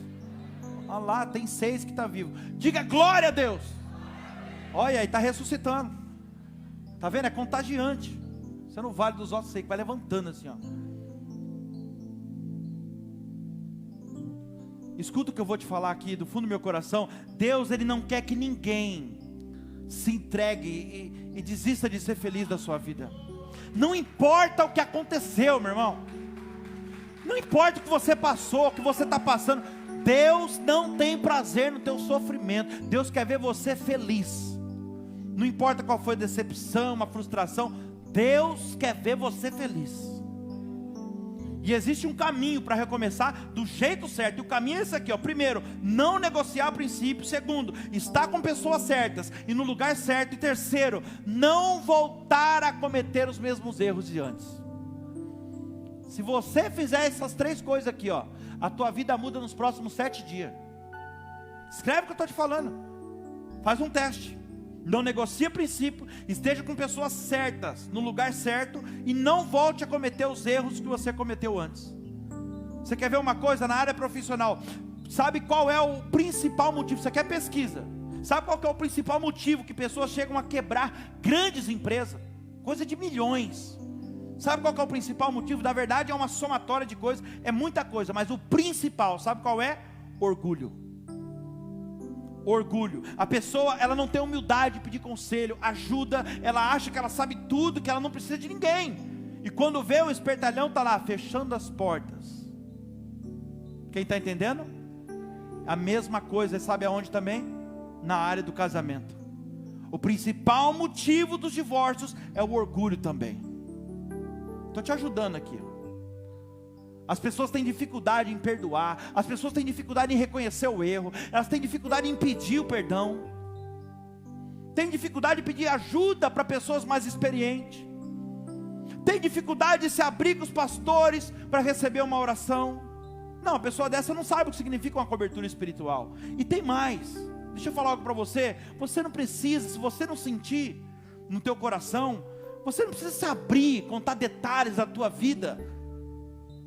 Olha lá, tem 6 que está vivo. Diga glória a Deus. Olha aí, está ressuscitando. Está vendo? É contagiante. Você no vale dos ossos secos, vai levantando assim, ó. Escuta o que eu vou te falar aqui do fundo do meu coração. Deus, Ele não quer que ninguém se entregue e desista de ser feliz da sua vida. Não importa o que aconteceu, meu irmão. Não importa o que você passou, o que você está passando. Deus não tem prazer no teu sofrimento. Deus quer ver você feliz. Não importa qual foi a decepção, a frustração. Deus quer ver você feliz. E existe um caminho para recomeçar do jeito certo. E o caminho é esse aqui, ó. Primeiro, não negociar princípios. Segundo, estar com pessoas certas e no lugar certo. E terceiro, não voltar a cometer os mesmos erros de antes. Se você fizer essas 3 coisas aqui, ó, a tua vida muda nos próximos 7 dias. Escreve o que eu estou te falando. Faz um teste. Não negocie princípio, esteja com pessoas certas, no lugar certo, e não volte a cometer os erros que você cometeu antes. Você quer ver uma coisa na área profissional? Sabe qual é o principal motivo? Você quer pesquisa? Sabe qual que é o principal motivo que pessoas chegam a quebrar grandes empresas? Coisa de milhões. Sabe qual que é o principal motivo? Na verdade é uma somatória de coisas, é muita coisa, mas o principal, sabe qual é? Orgulho. Orgulho. A pessoa, ela não tem humildade de pedir conselho, ajuda, ela acha que ela sabe tudo, que ela não precisa de ninguém. E quando vê, o espertalhão está lá, fechando as portas. Quem está entendendo? A mesma coisa, sabe aonde também? Na área do casamento. O principal motivo dos divórcios é o orgulho também. Estou te ajudando aqui. As pessoas têm dificuldade em perdoar, as pessoas têm dificuldade em reconhecer o erro, elas têm dificuldade em pedir o perdão, têm dificuldade em pedir ajuda para pessoas mais experientes, têm dificuldade de se abrir com os pastores para receber uma oração. Não, a pessoa dessa não sabe o que significa uma cobertura espiritual. E tem mais, deixa eu falar algo para você. Você não precisa, se você não sentir no teu coração, você não precisa se abrir, contar detalhes da tua vida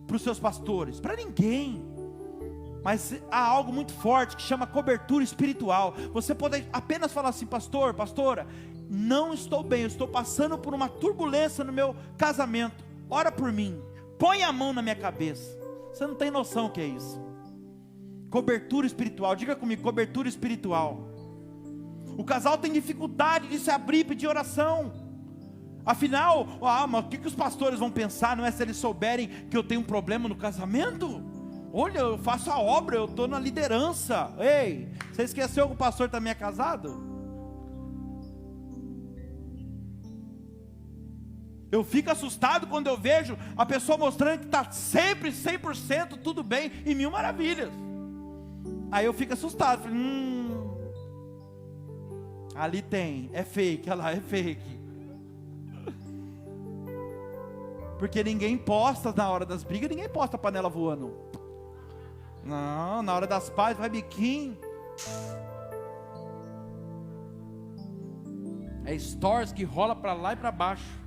para os seus pastores, para ninguém. Mas há algo muito forte que chama cobertura espiritual. Você pode apenas falar assim: pastor, pastora, não estou bem, eu estou passando por uma turbulência no meu casamento, ora por mim, põe a mão na minha cabeça. Você não tem noção o que é isso. Cobertura espiritual, diga comigo, cobertura espiritual. O casal tem dificuldade de se abrir e pedir oração. Afinal, mas o que os pastores vão pensar? Não é se eles souberem que eu tenho um problema no casamento? Olha, eu faço a obra, eu estou na liderança. Ei, você esqueceu que o pastor também é casado? Eu fico assustado quando eu vejo a pessoa mostrando que está sempre 100% tudo bem e 1000 maravilhas. Aí eu fico assustado, falo, ali tem, é fake, olha lá, é fake. Porque ninguém posta na hora das brigas, ninguém posta a panela voando. Não, na hora das pazes vai biquinho. É stories que rola para lá e para baixo.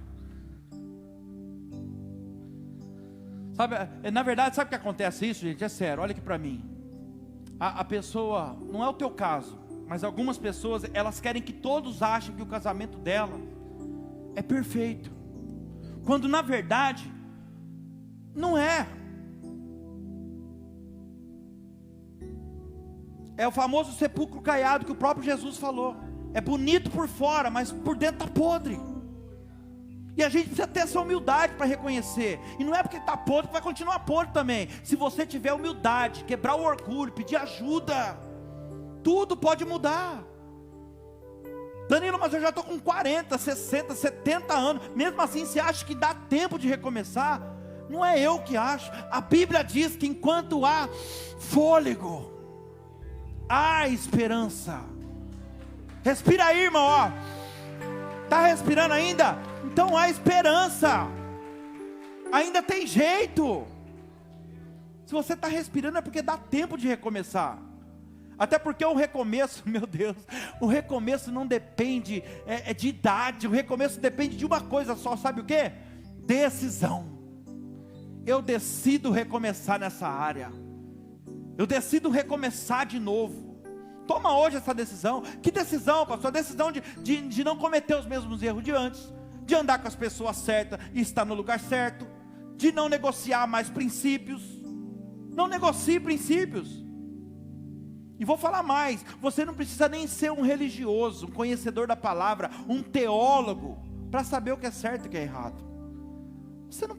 Sabe, na verdade, sabe o que acontece isso, gente? É sério, olha aqui para mim. A pessoa, não é o teu caso, mas algumas pessoas, elas querem que todos achem que o casamento dela é perfeito. Quando na verdade, não é. É o famoso sepulcro caiado que o próprio Jesus falou. É bonito por fora, mas por dentro está podre. E a gente precisa ter essa humildade para reconhecer. E não é porque está podre que vai continuar podre também. Se você tiver humildade, quebrar o orgulho, pedir ajuda, tudo pode mudar. Danilo, mas eu já estou com 40, 60, 70 anos. Mesmo assim, você acha que dá tempo de recomeçar? Não é eu que acho. A Bíblia diz que enquanto há fôlego, há esperança. Respira aí, irmão, ó. Está respirando ainda? Então há esperança. Ainda tem jeito. Se você está respirando é porque dá tempo de recomeçar. Até porque o recomeço, meu Deus, o recomeço não depende de idade, o recomeço depende de uma coisa só, sabe o que? Decisão. Eu decido recomeçar nessa área, eu decido recomeçar de novo. Toma hoje essa decisão. Que decisão, pastor? A decisão de não cometer os mesmos erros de antes, de andar com as pessoas certas e estar no lugar certo, de não negociar mais princípios. Não negocie princípios. E vou falar mais, você não precisa nem ser um religioso, um conhecedor da palavra, um teólogo, para saber o que é certo e o que é errado. Você não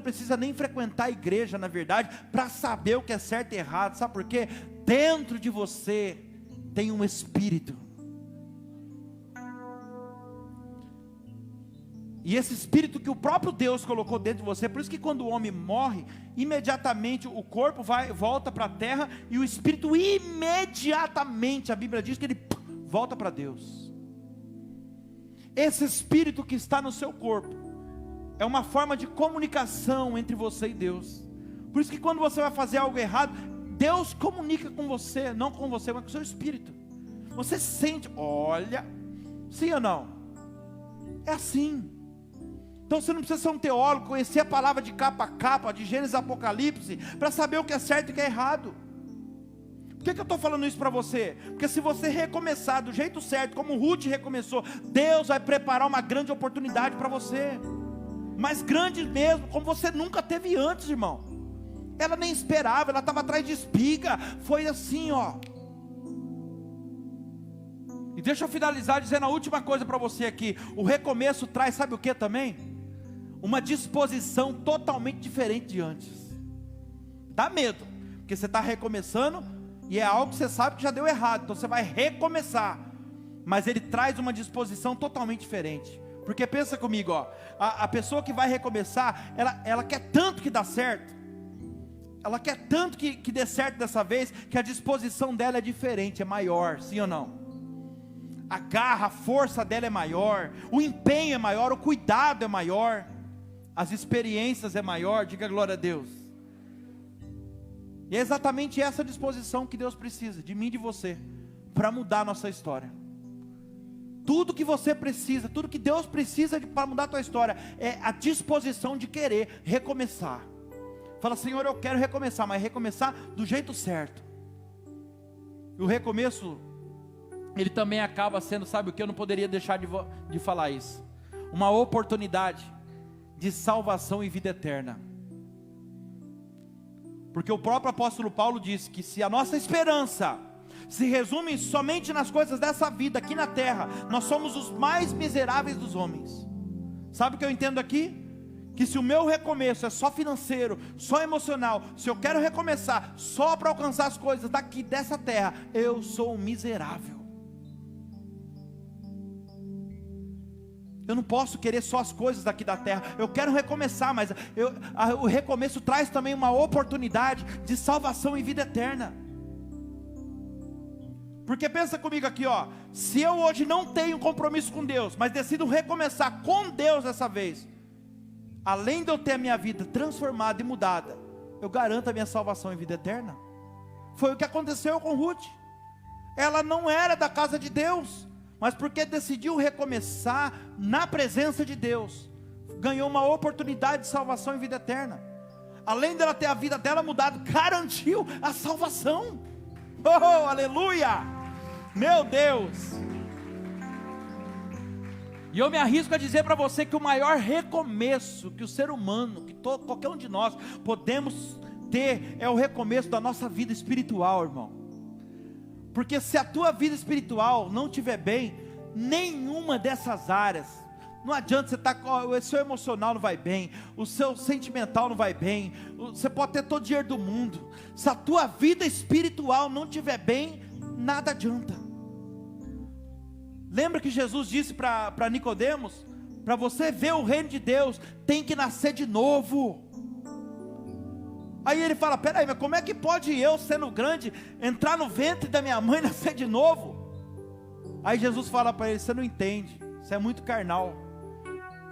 precisa nem frequentar a igreja, na verdade, para saber o que é certo e errado. Sabe por quê? Dentro de você tem um espírito. E esse espírito que o próprio Deus colocou dentro de você, por isso que quando o homem morre, imediatamente o corpo volta para a terra, e o espírito imediatamente, a Bíblia diz que ele volta para Deus. Esse espírito que está no seu corpo, é uma forma de comunicação entre você e Deus. Por isso que quando você vai fazer algo errado, Deus comunica com você, não com você, mas com o seu espírito. Você sente, olha, sim ou não? É assim. Então você não precisa ser um teólogo, conhecer a palavra de capa a capa, de Gênesis a Apocalipse, para saber o que é certo e o que é errado. Por que eu estou falando isso para você? Porque se você recomeçar do jeito certo, como Ruth recomeçou, Deus vai preparar uma grande oportunidade para você. Mas grande mesmo, como você nunca teve antes, irmão. Ela nem esperava, ela estava atrás de espiga. Foi assim, ó. deixa eu finalizar dizendo a última coisa para você aqui. O recomeço traz, sabe o que também? Uma disposição totalmente diferente de antes. Dá medo, porque você está recomeçando e é algo que você sabe que já deu errado, então você vai recomeçar. Mas ele traz uma disposição totalmente diferente. Porque pensa comigo, ó, a pessoa que vai recomeçar, ela quer tanto que dá certo, ela quer tanto que dê certo dessa vez, que a disposição dela é diferente, é maior, sim ou não? A garra, a força dela é maior, o empenho é maior, o cuidado é maior, as experiências é maior, diga glória a Deus. E é exatamente essa disposição que Deus precisa, de mim e de você, para mudar a nossa história. Tudo que você precisa, tudo que Deus precisa para mudar a tua história, é a disposição de querer recomeçar. Fala, Senhor, eu quero recomeçar, mas recomeçar do jeito certo. E o recomeço, ele também acaba sendo, sabe o que? Eu não poderia deixar de falar isso. Uma oportunidade de salvação e vida eterna. Porque o próprio apóstolo Paulo disse que se a nossa esperança se resume somente nas coisas dessa vida, aqui na terra, nós somos os mais miseráveis dos homens. Sabe o que eu entendo aqui? Que se o meu recomeço é só financeiro, só emocional, se eu quero recomeçar só para alcançar as coisas daqui dessa terra, eu sou um miserável. Eu não posso querer só as coisas daqui da terra. Eu quero recomeçar, mas o recomeço traz também uma oportunidade de salvação e vida eterna. Porque pensa comigo aqui, ó, se eu hoje não tenho compromisso com Deus, mas decido recomeçar com Deus dessa vez, além de eu ter a minha vida transformada e mudada, eu garanto a minha salvação e vida eterna. Foi o que aconteceu com Ruth. Ela não era da casa de Deus, mas porque decidiu recomeçar na presença de Deus, ganhou uma oportunidade de salvação e vida eterna. Além dela ter a vida dela mudada, garantiu a salvação. Oh, aleluia! Meu Deus! E eu me arrisco a dizer para você que o maior recomeço que o ser humano, que qualquer um de nós podemos ter, é o recomeço da nossa vida espiritual, irmão. Porque se a tua vida espiritual não estiver bem, nenhuma dessas áreas, não adianta você estar, o seu emocional não vai bem, o seu sentimental não vai bem, você pode ter todo o dinheiro do mundo, se a tua vida espiritual não estiver bem, nada adianta. Lembra que Jesus disse para Nicodemos, para você ver o reino de Deus, tem que nascer de novo. Aí ele fala, peraí, mas como é que pode eu, sendo grande, entrar no ventre da minha mãe e nascer de novo? Aí Jesus fala para ele, você não entende, isso é muito carnal.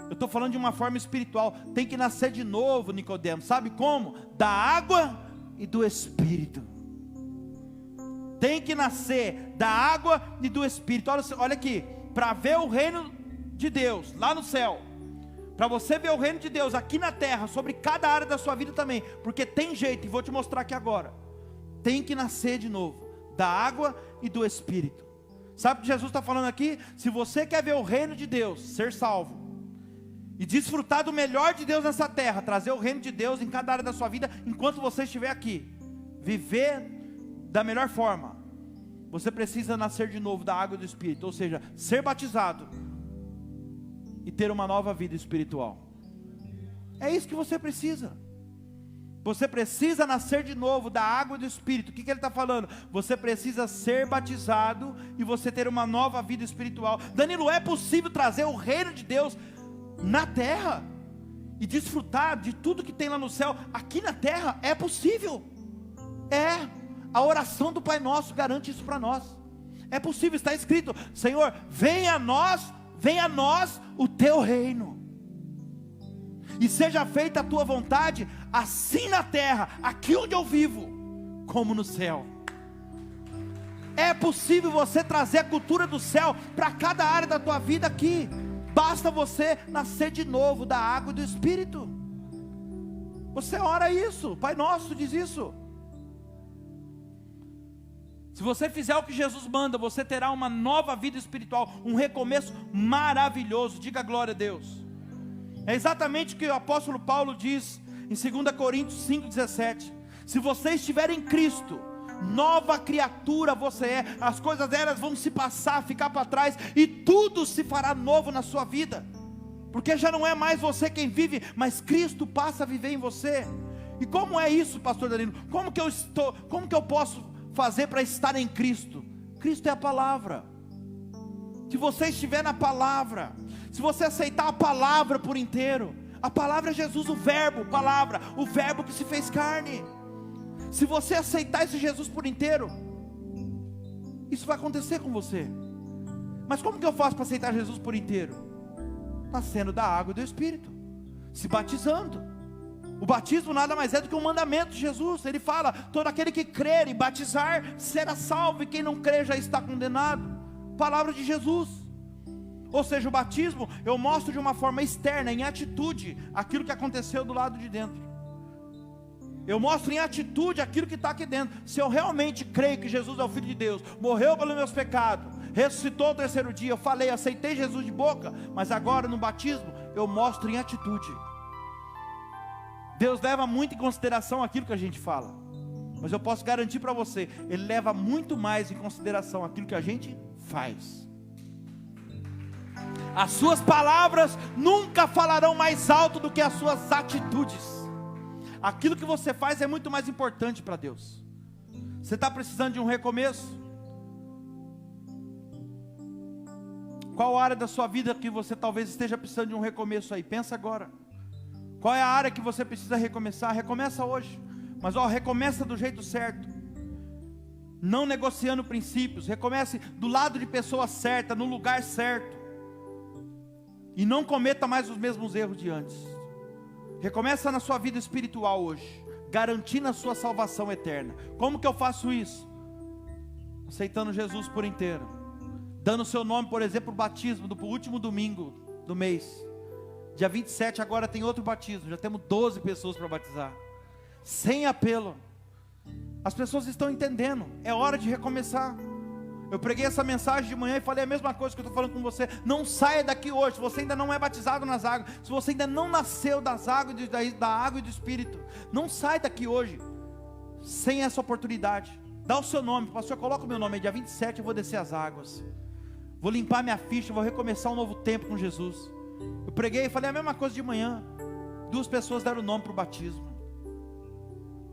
Eu estou falando de uma forma espiritual, tem que nascer de novo, Nicodemos, sabe como? Da água e do Espírito. Tem que nascer da água e do Espírito. Olha aqui, para ver o reino de Deus lá no céu, para você ver o reino de Deus aqui na terra, sobre cada área da sua vida também, porque tem jeito, e vou te mostrar aqui agora. Tem que nascer de novo da água e do Espírito. Sabe o que Jesus está falando aqui? Se você quer ver o reino de Deus, ser salvo e desfrutar do melhor de Deus nessa terra, trazer o reino de Deus em cada área da sua vida, enquanto você estiver aqui, viver da melhor forma, você precisa nascer de novo da água e do Espírito, ou seja, ser batizado e ter uma nova vida espiritual. É isso que você precisa. Você precisa nascer de novo da água e do Espírito. O que ele está falando? Você precisa ser batizado e você ter uma nova vida espiritual. Danilo, é possível trazer o reino de Deus na terra e desfrutar de tudo que tem lá no céu aqui na terra? É possível. A oração do Pai Nosso garante isso para nós. É possível, está escrito, Senhor, venha a nós o teu reino, e seja feita a tua vontade, assim na terra, aqui onde eu vivo, como no céu. É possível você trazer a cultura do céu para cada área da tua vida aqui. Basta você nascer de novo da água e do Espírito. Você ora isso, o Pai Nosso diz isso. Se você fizer o que Jesus manda, você terá uma nova vida espiritual, um recomeço maravilhoso. Diga glória a Deus. É exatamente o que o apóstolo Paulo diz em 2 Coríntios 5,17. Se você estiver em Cristo, Nova criatura você é. As coisas elas vão se passar, ficar para trás, e tudo se fará novo na sua vida, porque já não é mais você quem vive, mas Cristo passa a viver em você. E como é isso, pastor Danilo? Como que eu posso fazer para estar em Cristo? Cristo é a palavra. Se você estiver na palavra, se você aceitar a palavra por inteiro, a palavra é Jesus, o verbo, palavra, o verbo que se fez carne. Se você aceitar esse Jesus por inteiro, isso vai acontecer com você. Mas como que eu faço para aceitar Jesus por inteiro? Nascendo da água e do Espírito, se batizando. O batismo nada mais é do que um mandamento de Jesus. Ele fala: todo aquele que crer e batizar será salvo, e quem não crer já está condenado. Palavra de Jesus. Ou seja, o batismo, eu mostro de uma forma externa, em atitude, aquilo que aconteceu do lado de dentro. Eu mostro em atitude aquilo que está aqui dentro. Se eu realmente creio que Jesus é o Filho de Deus, morreu pelos meus pecados, ressuscitou ao terceiro dia, eu falei, aceitei Jesus de boca, mas agora no batismo, eu mostro em atitude. Deus leva muito em consideração aquilo que a gente fala, mas eu posso garantir para você, Ele leva muito mais em consideração aquilo que a gente faz. As suas palavras nunca falarão mais alto do que as suas atitudes. Aquilo que você faz é muito mais importante para Deus. Você está precisando de um recomeço? Qual área da sua vida que você talvez esteja precisando de um recomeço aí? Pensa agora. Qual é a área que você precisa recomeçar? Recomeça hoje. Mas recomeça do jeito certo. Não negociando princípios. Recomece do lado de pessoa certa, no lugar certo. E não cometa mais os mesmos erros de antes. Recomeça na sua vida espiritual hoje, garantindo a sua salvação eterna. Como que eu faço isso? Aceitando Jesus por inteiro, dando o seu nome, por exemplo, o batismo do último domingo do mês. Dia 27 agora tem outro batismo, já temos 12 pessoas para batizar, sem apelo. As pessoas estão entendendo, é hora de recomeçar. Eu preguei essa mensagem de manhã e falei a mesma coisa que eu estou falando com você. Não saia daqui hoje, se você ainda não é batizado nas águas, se você ainda não nasceu das águas, da água e do Espírito, não sai daqui hoje, sem essa oportunidade. Dá o seu nome, pastor, coloca o meu nome aí, dia 27 eu vou descer as águas, vou limpar minha ficha, vou recomeçar um novo tempo com Jesus. Eu preguei e falei a mesma coisa de manhã, 2 pessoas deram o nome para o batismo.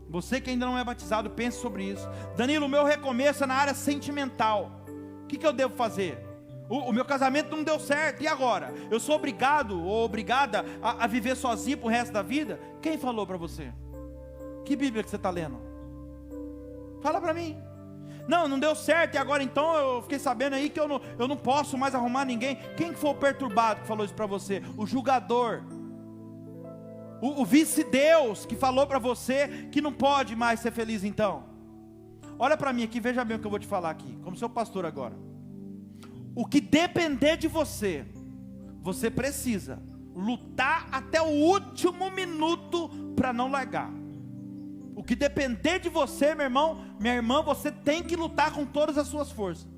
Você que ainda não é batizado, pense sobre isso. Danilo, o meu recomeço é na área sentimental. O que eu devo fazer? O meu casamento não deu certo, e agora? Eu sou obrigado ou obrigada a viver sozinho para o resto da vida? Quem falou para você? Que Bíblia que você está lendo? Fala para mim. Não deu certo, e agora então eu fiquei sabendo aí que eu não posso mais arrumar ninguém. Quem foi o perturbado que falou isso para você? O julgador. O vice-deus que falou para você que não pode mais ser feliz então. Olha para mim aqui, veja bem o que eu vou te falar aqui, como seu pastor agora. O que depender de você, você precisa lutar até o último minuto para não largar. O que depender de você, meu irmão, minha irmã, você tem que lutar com todas as suas forças.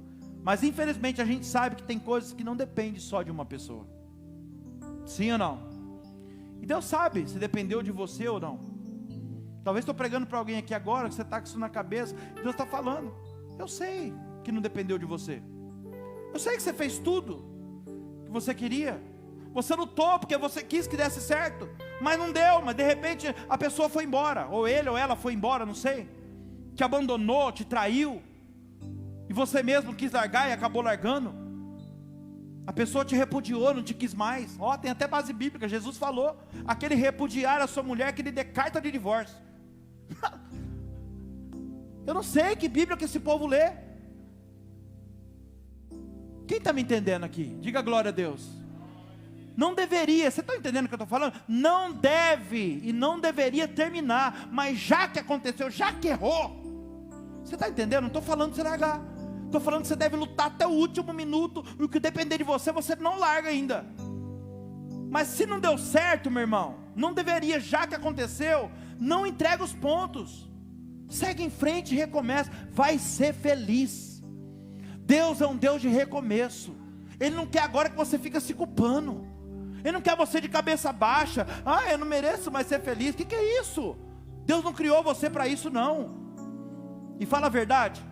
Mas infelizmente a gente sabe que tem coisas que não dependem só de uma pessoa. Sim ou não? E Deus sabe se dependeu de você ou não. Talvez estou pregando para alguém aqui agora, que você está com isso na cabeça, Deus está falando, eu sei que não dependeu de você, eu sei que você fez tudo que você queria, você lutou porque você quis que desse certo, mas não deu, mas de repente a pessoa foi embora, ou ele ou ela foi embora, não sei, te abandonou, te traiu, e você mesmo quis largar e acabou largando. A pessoa te repudiou, não te quis mais. Tem até base bíblica, Jesus falou, aquele repudiar a sua mulher, que lhe dê carta de divórcio. Eu não sei que Bíblia que esse povo lê. Quem está me entendendo aqui? Diga glória a Deus. Não deveria, você está entendendo o que eu estou falando? Não deve e não deveria terminar, mas já que aconteceu, já que errou, você está entendendo? Não estou falando de você largar, estou falando que você deve lutar até o último minuto, e o que depender de você, você não larga ainda. Mas se não deu certo, meu irmão, não deveria, já que aconteceu, não entrega os pontos, segue em frente e recomeça, vai ser feliz. Deus é um Deus de recomeço. Ele não quer agora que você fique se culpando, Ele não quer você de cabeça baixa, eu não mereço mais ser feliz. O que é isso? Deus não criou você para isso não. E fala a verdade,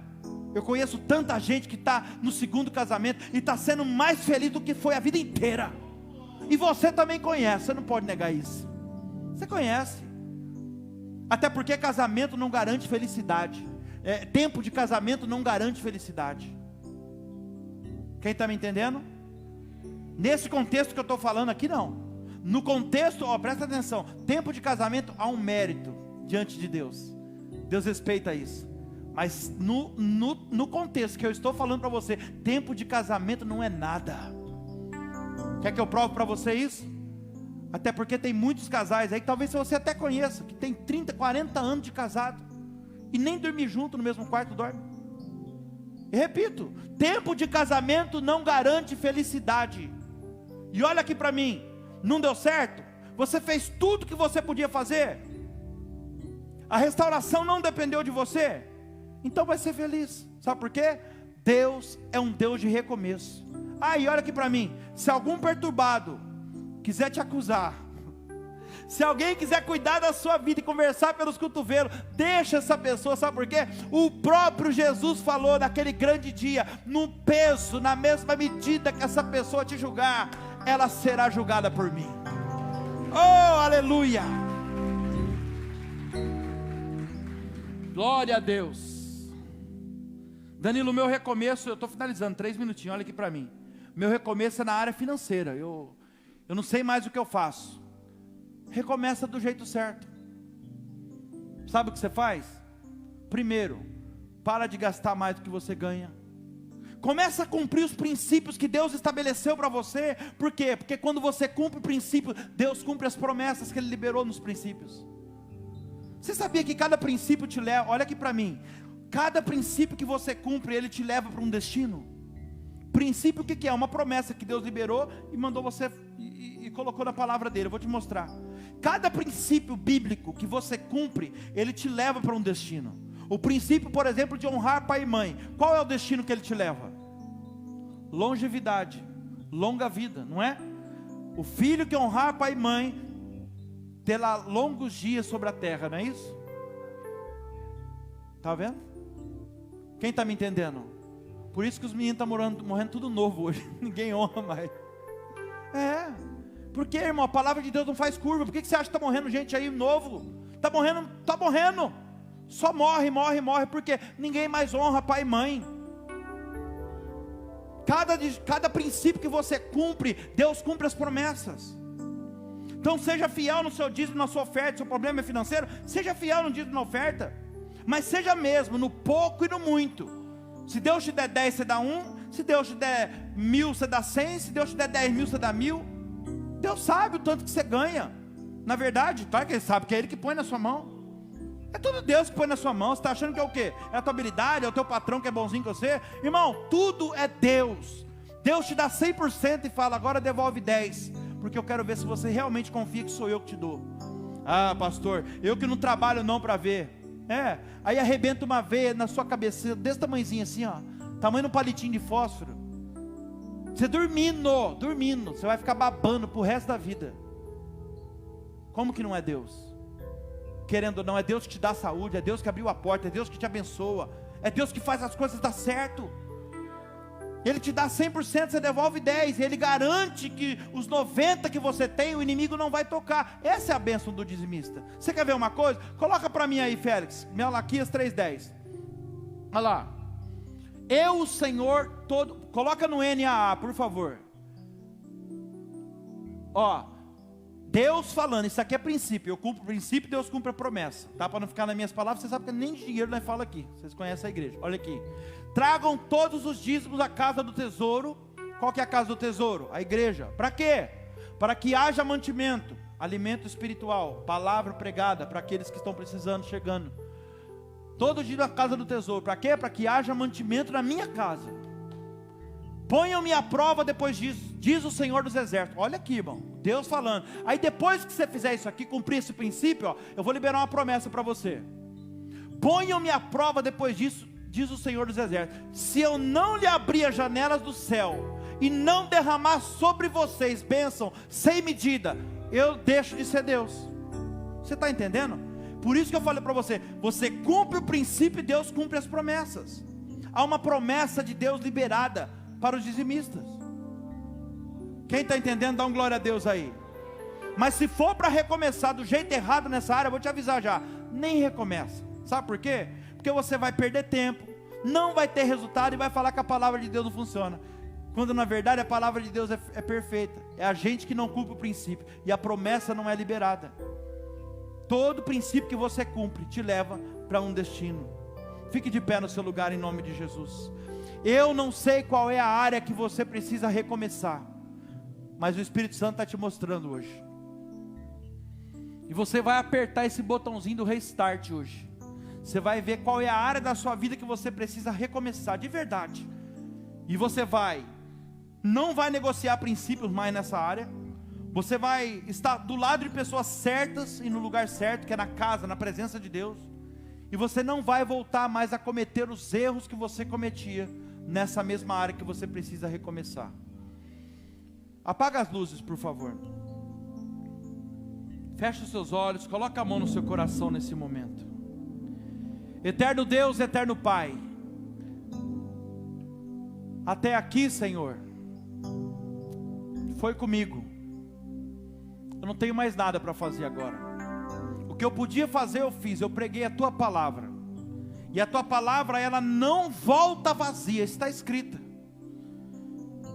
eu conheço tanta gente que está no segundo casamento e está sendo mais feliz do que foi a vida inteira. E você também conhece, você não pode negar isso. Você conhece. Até porque casamento não garante felicidade. Tempo de casamento não garante felicidade. Quem está me entendendo? Nesse contexto que eu estou falando aqui, não. No contexto, presta atenção, tempo de casamento há um mérito diante de Deus. Deus respeita isso. Mas no contexto que eu estou falando para você, tempo de casamento não é nada. Quer que eu prove para você isso? Até porque tem muitos casais aí que talvez você até conheça, que tem 30, 40 anos de casado e nem dormir junto no mesmo quarto dorme. E repito, tempo de casamento não garante felicidade. E olha aqui para mim, não deu certo? Você fez tudo que você podia fazer? A restauração não dependeu de você? Então vai ser feliz. Sabe por quê? Deus é um Deus de recomeço. E olha aqui para mim, se algum perturbado quiser te acusar, se alguém quiser cuidar da sua vida e conversar pelos cotovelos, deixa essa pessoa. Sabe por quê? O próprio Jesus falou naquele grande dia, no peso, na mesma medida que essa pessoa te julgar, ela será julgada por mim. Oh, aleluia! Glória a Deus. Danilo, meu recomeço, eu estou finalizando, 3 minutinhos, olha aqui para mim. Meu recomeço é na área financeira. Eu não sei mais o que eu faço. Recomeça do jeito certo. Sabe o que você faz? Primeiro, para de gastar mais do que você ganha. Começa a cumprir os princípios que Deus estabeleceu para você. Por quê? Porque quando você cumpre o princípio, Deus cumpre as promessas que Ele liberou nos princípios. Você sabia que cada princípio te leva, olha aqui para mim, cada princípio que você cumpre, ele te leva para um destino. Princípio o que é? Uma promessa que Deus liberou e mandou você, e colocou na palavra dele. Eu vou te mostrar. Cada princípio bíblico que você cumpre, ele te leva para um destino. O princípio, por exemplo, de honrar pai e mãe, qual é o destino que ele te leva? Longevidade, longa vida, não é? O filho que honrar pai e mãe terá longos dias sobre a terra, não é isso? Está vendo? Quem está me entendendo? Por isso que os meninos estão morrendo tudo novo hoje. Ninguém honra mais. Porque, irmão, a palavra de Deus não faz curva. Por que você acha que está morrendo gente aí novo? Está morrendo. Só morre. Porque ninguém mais honra pai e mãe. Cada princípio que você cumpre, Deus cumpre as promessas. Então seja fiel no seu dízimo, na sua oferta. Se o problema é financeiro, seja fiel no dízimo, na oferta. Mas seja mesmo no pouco e no muito. Se Deus te der 10, você dá 1. Se Deus te der 1000, você dá 100. Se Deus te der 10 mil, você dá 1000. Deus sabe o tanto que você ganha. Na verdade, claro que Ele sabe, que é Ele que põe na sua mão. É tudo Deus que põe na sua mão. Você está achando que é o quê? É a tua habilidade, é o teu patrão que é bonzinho com você? Irmão, tudo é Deus. Deus te dá 100% e fala, agora devolve 10. Porque eu quero ver se você realmente confia que sou eu que te dou. Pastor, eu que não trabalho não para ver. Aí arrebenta uma veia na sua cabeça, desse tamanhozinho assim, ó, tamanho de um palitinho de fósforo. Você dormindo, você vai ficar babando pro resto da vida. Como que não é Deus? Querendo ou não, é Deus que te dá saúde, é Deus que abriu a porta, é Deus que te abençoa, é Deus que faz as coisas dar certo. Ele te dá 100%, você devolve 10%, Ele garante que os 90% que você tem, o inimigo não vai tocar. Essa é a bênção do dizimista. Você quer ver uma coisa? Coloca para mim aí, Félix, Malaquias 3:10. Olha lá. Eu, o Senhor, todo... Coloca no NAA, por favor. Deus falando, isso aqui é princípio. Eu cumpro o princípio, Deus cumpre a promessa. Tá? Para não ficar nas minhas palavras, você sabe que nem de dinheiro nós fala aqui. Vocês conhecem a igreja. Olha aqui. Tragam todos os dízimos à casa do tesouro. Qual que é a casa do tesouro? A igreja. Para quê? Para que haja mantimento, alimento espiritual, palavra pregada para aqueles que estão precisando, chegando. Todo dia na casa do tesouro. Para quê? Para que haja mantimento na minha casa. Ponham-me à prova depois disso, diz o Senhor dos Exércitos. Olha aqui, irmão, Deus falando. Aí depois que você fizer isso aqui, cumprir esse princípio, eu vou liberar uma promessa para você. Ponham-me à prova depois disso, diz o Senhor dos Exércitos. Se eu não lhe abrir as janelas do céu e não derramar sobre vocês bênção sem medida, eu deixo de ser Deus. Você está entendendo? Por isso que eu falei para você, você cumpre o princípio e Deus cumpre as promessas. Há uma promessa de Deus liberada para os dizimistas. Quem está entendendo, dá um glória a Deus aí. Mas se for para recomeçar do jeito errado nessa área, eu vou te avisar já, nem recomeça. Sabe por quê? Porque você vai perder tempo, não vai ter resultado e vai falar que a palavra de Deus não funciona. Quando na verdade a palavra de Deus é perfeita. É a gente que não cumpre o princípio, e a promessa não é liberada. Todo princípio que você cumpre te leva para um destino. Fique de pé no seu lugar em nome de Jesus. Eu não sei qual é a área que você precisa recomeçar, mas o Espírito Santo está te mostrando hoje. E você vai apertar esse botãozinho do restart hoje. Você vai ver qual é a área da sua vida que você precisa recomeçar de verdade. E você não vai negociar princípios mais nessa área. Você vai estar do lado de pessoas certas e no lugar certo, que é na casa, na presença de Deus. E você não vai voltar mais a cometer os erros que você cometia nessa mesma área que você precisa recomeçar. Apaga as luzes, por favor. Feche os seus olhos, coloca a mão no seu coração nesse momento. Eterno Deus, eterno Pai, até aqui, Senhor, foi comigo. Eu não tenho mais nada para fazer agora. O que eu podia fazer eu fiz, eu preguei a Tua palavra. E a Tua palavra, ela não volta vazia, está escrita.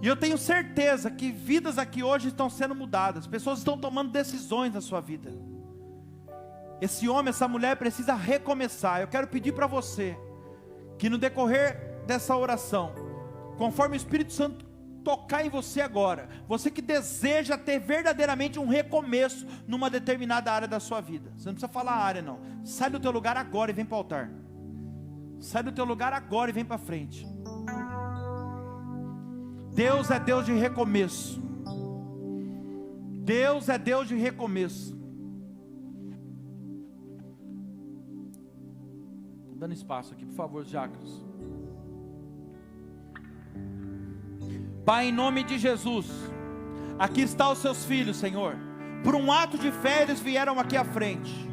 E eu tenho certeza que vidas aqui hoje estão sendo mudadas. Pessoas estão tomando decisões na sua vida. Esse homem, essa mulher precisa recomeçar. Eu quero pedir para você, que no decorrer dessa oração, conforme o Espírito Santo tocar em você agora, você que deseja ter verdadeiramente um recomeço numa determinada área da sua vida. Você não precisa falar a área não. Sai do teu lugar agora e vem para o altar. Sai do teu lugar agora e vem para frente. Deus é Deus de recomeço. Deus é Deus de recomeço. Dando espaço aqui, por favor, os diáconos. Pai, em nome de Jesus, aqui estão os seus filhos, Senhor. Por um ato de fé eles vieram aqui à frente.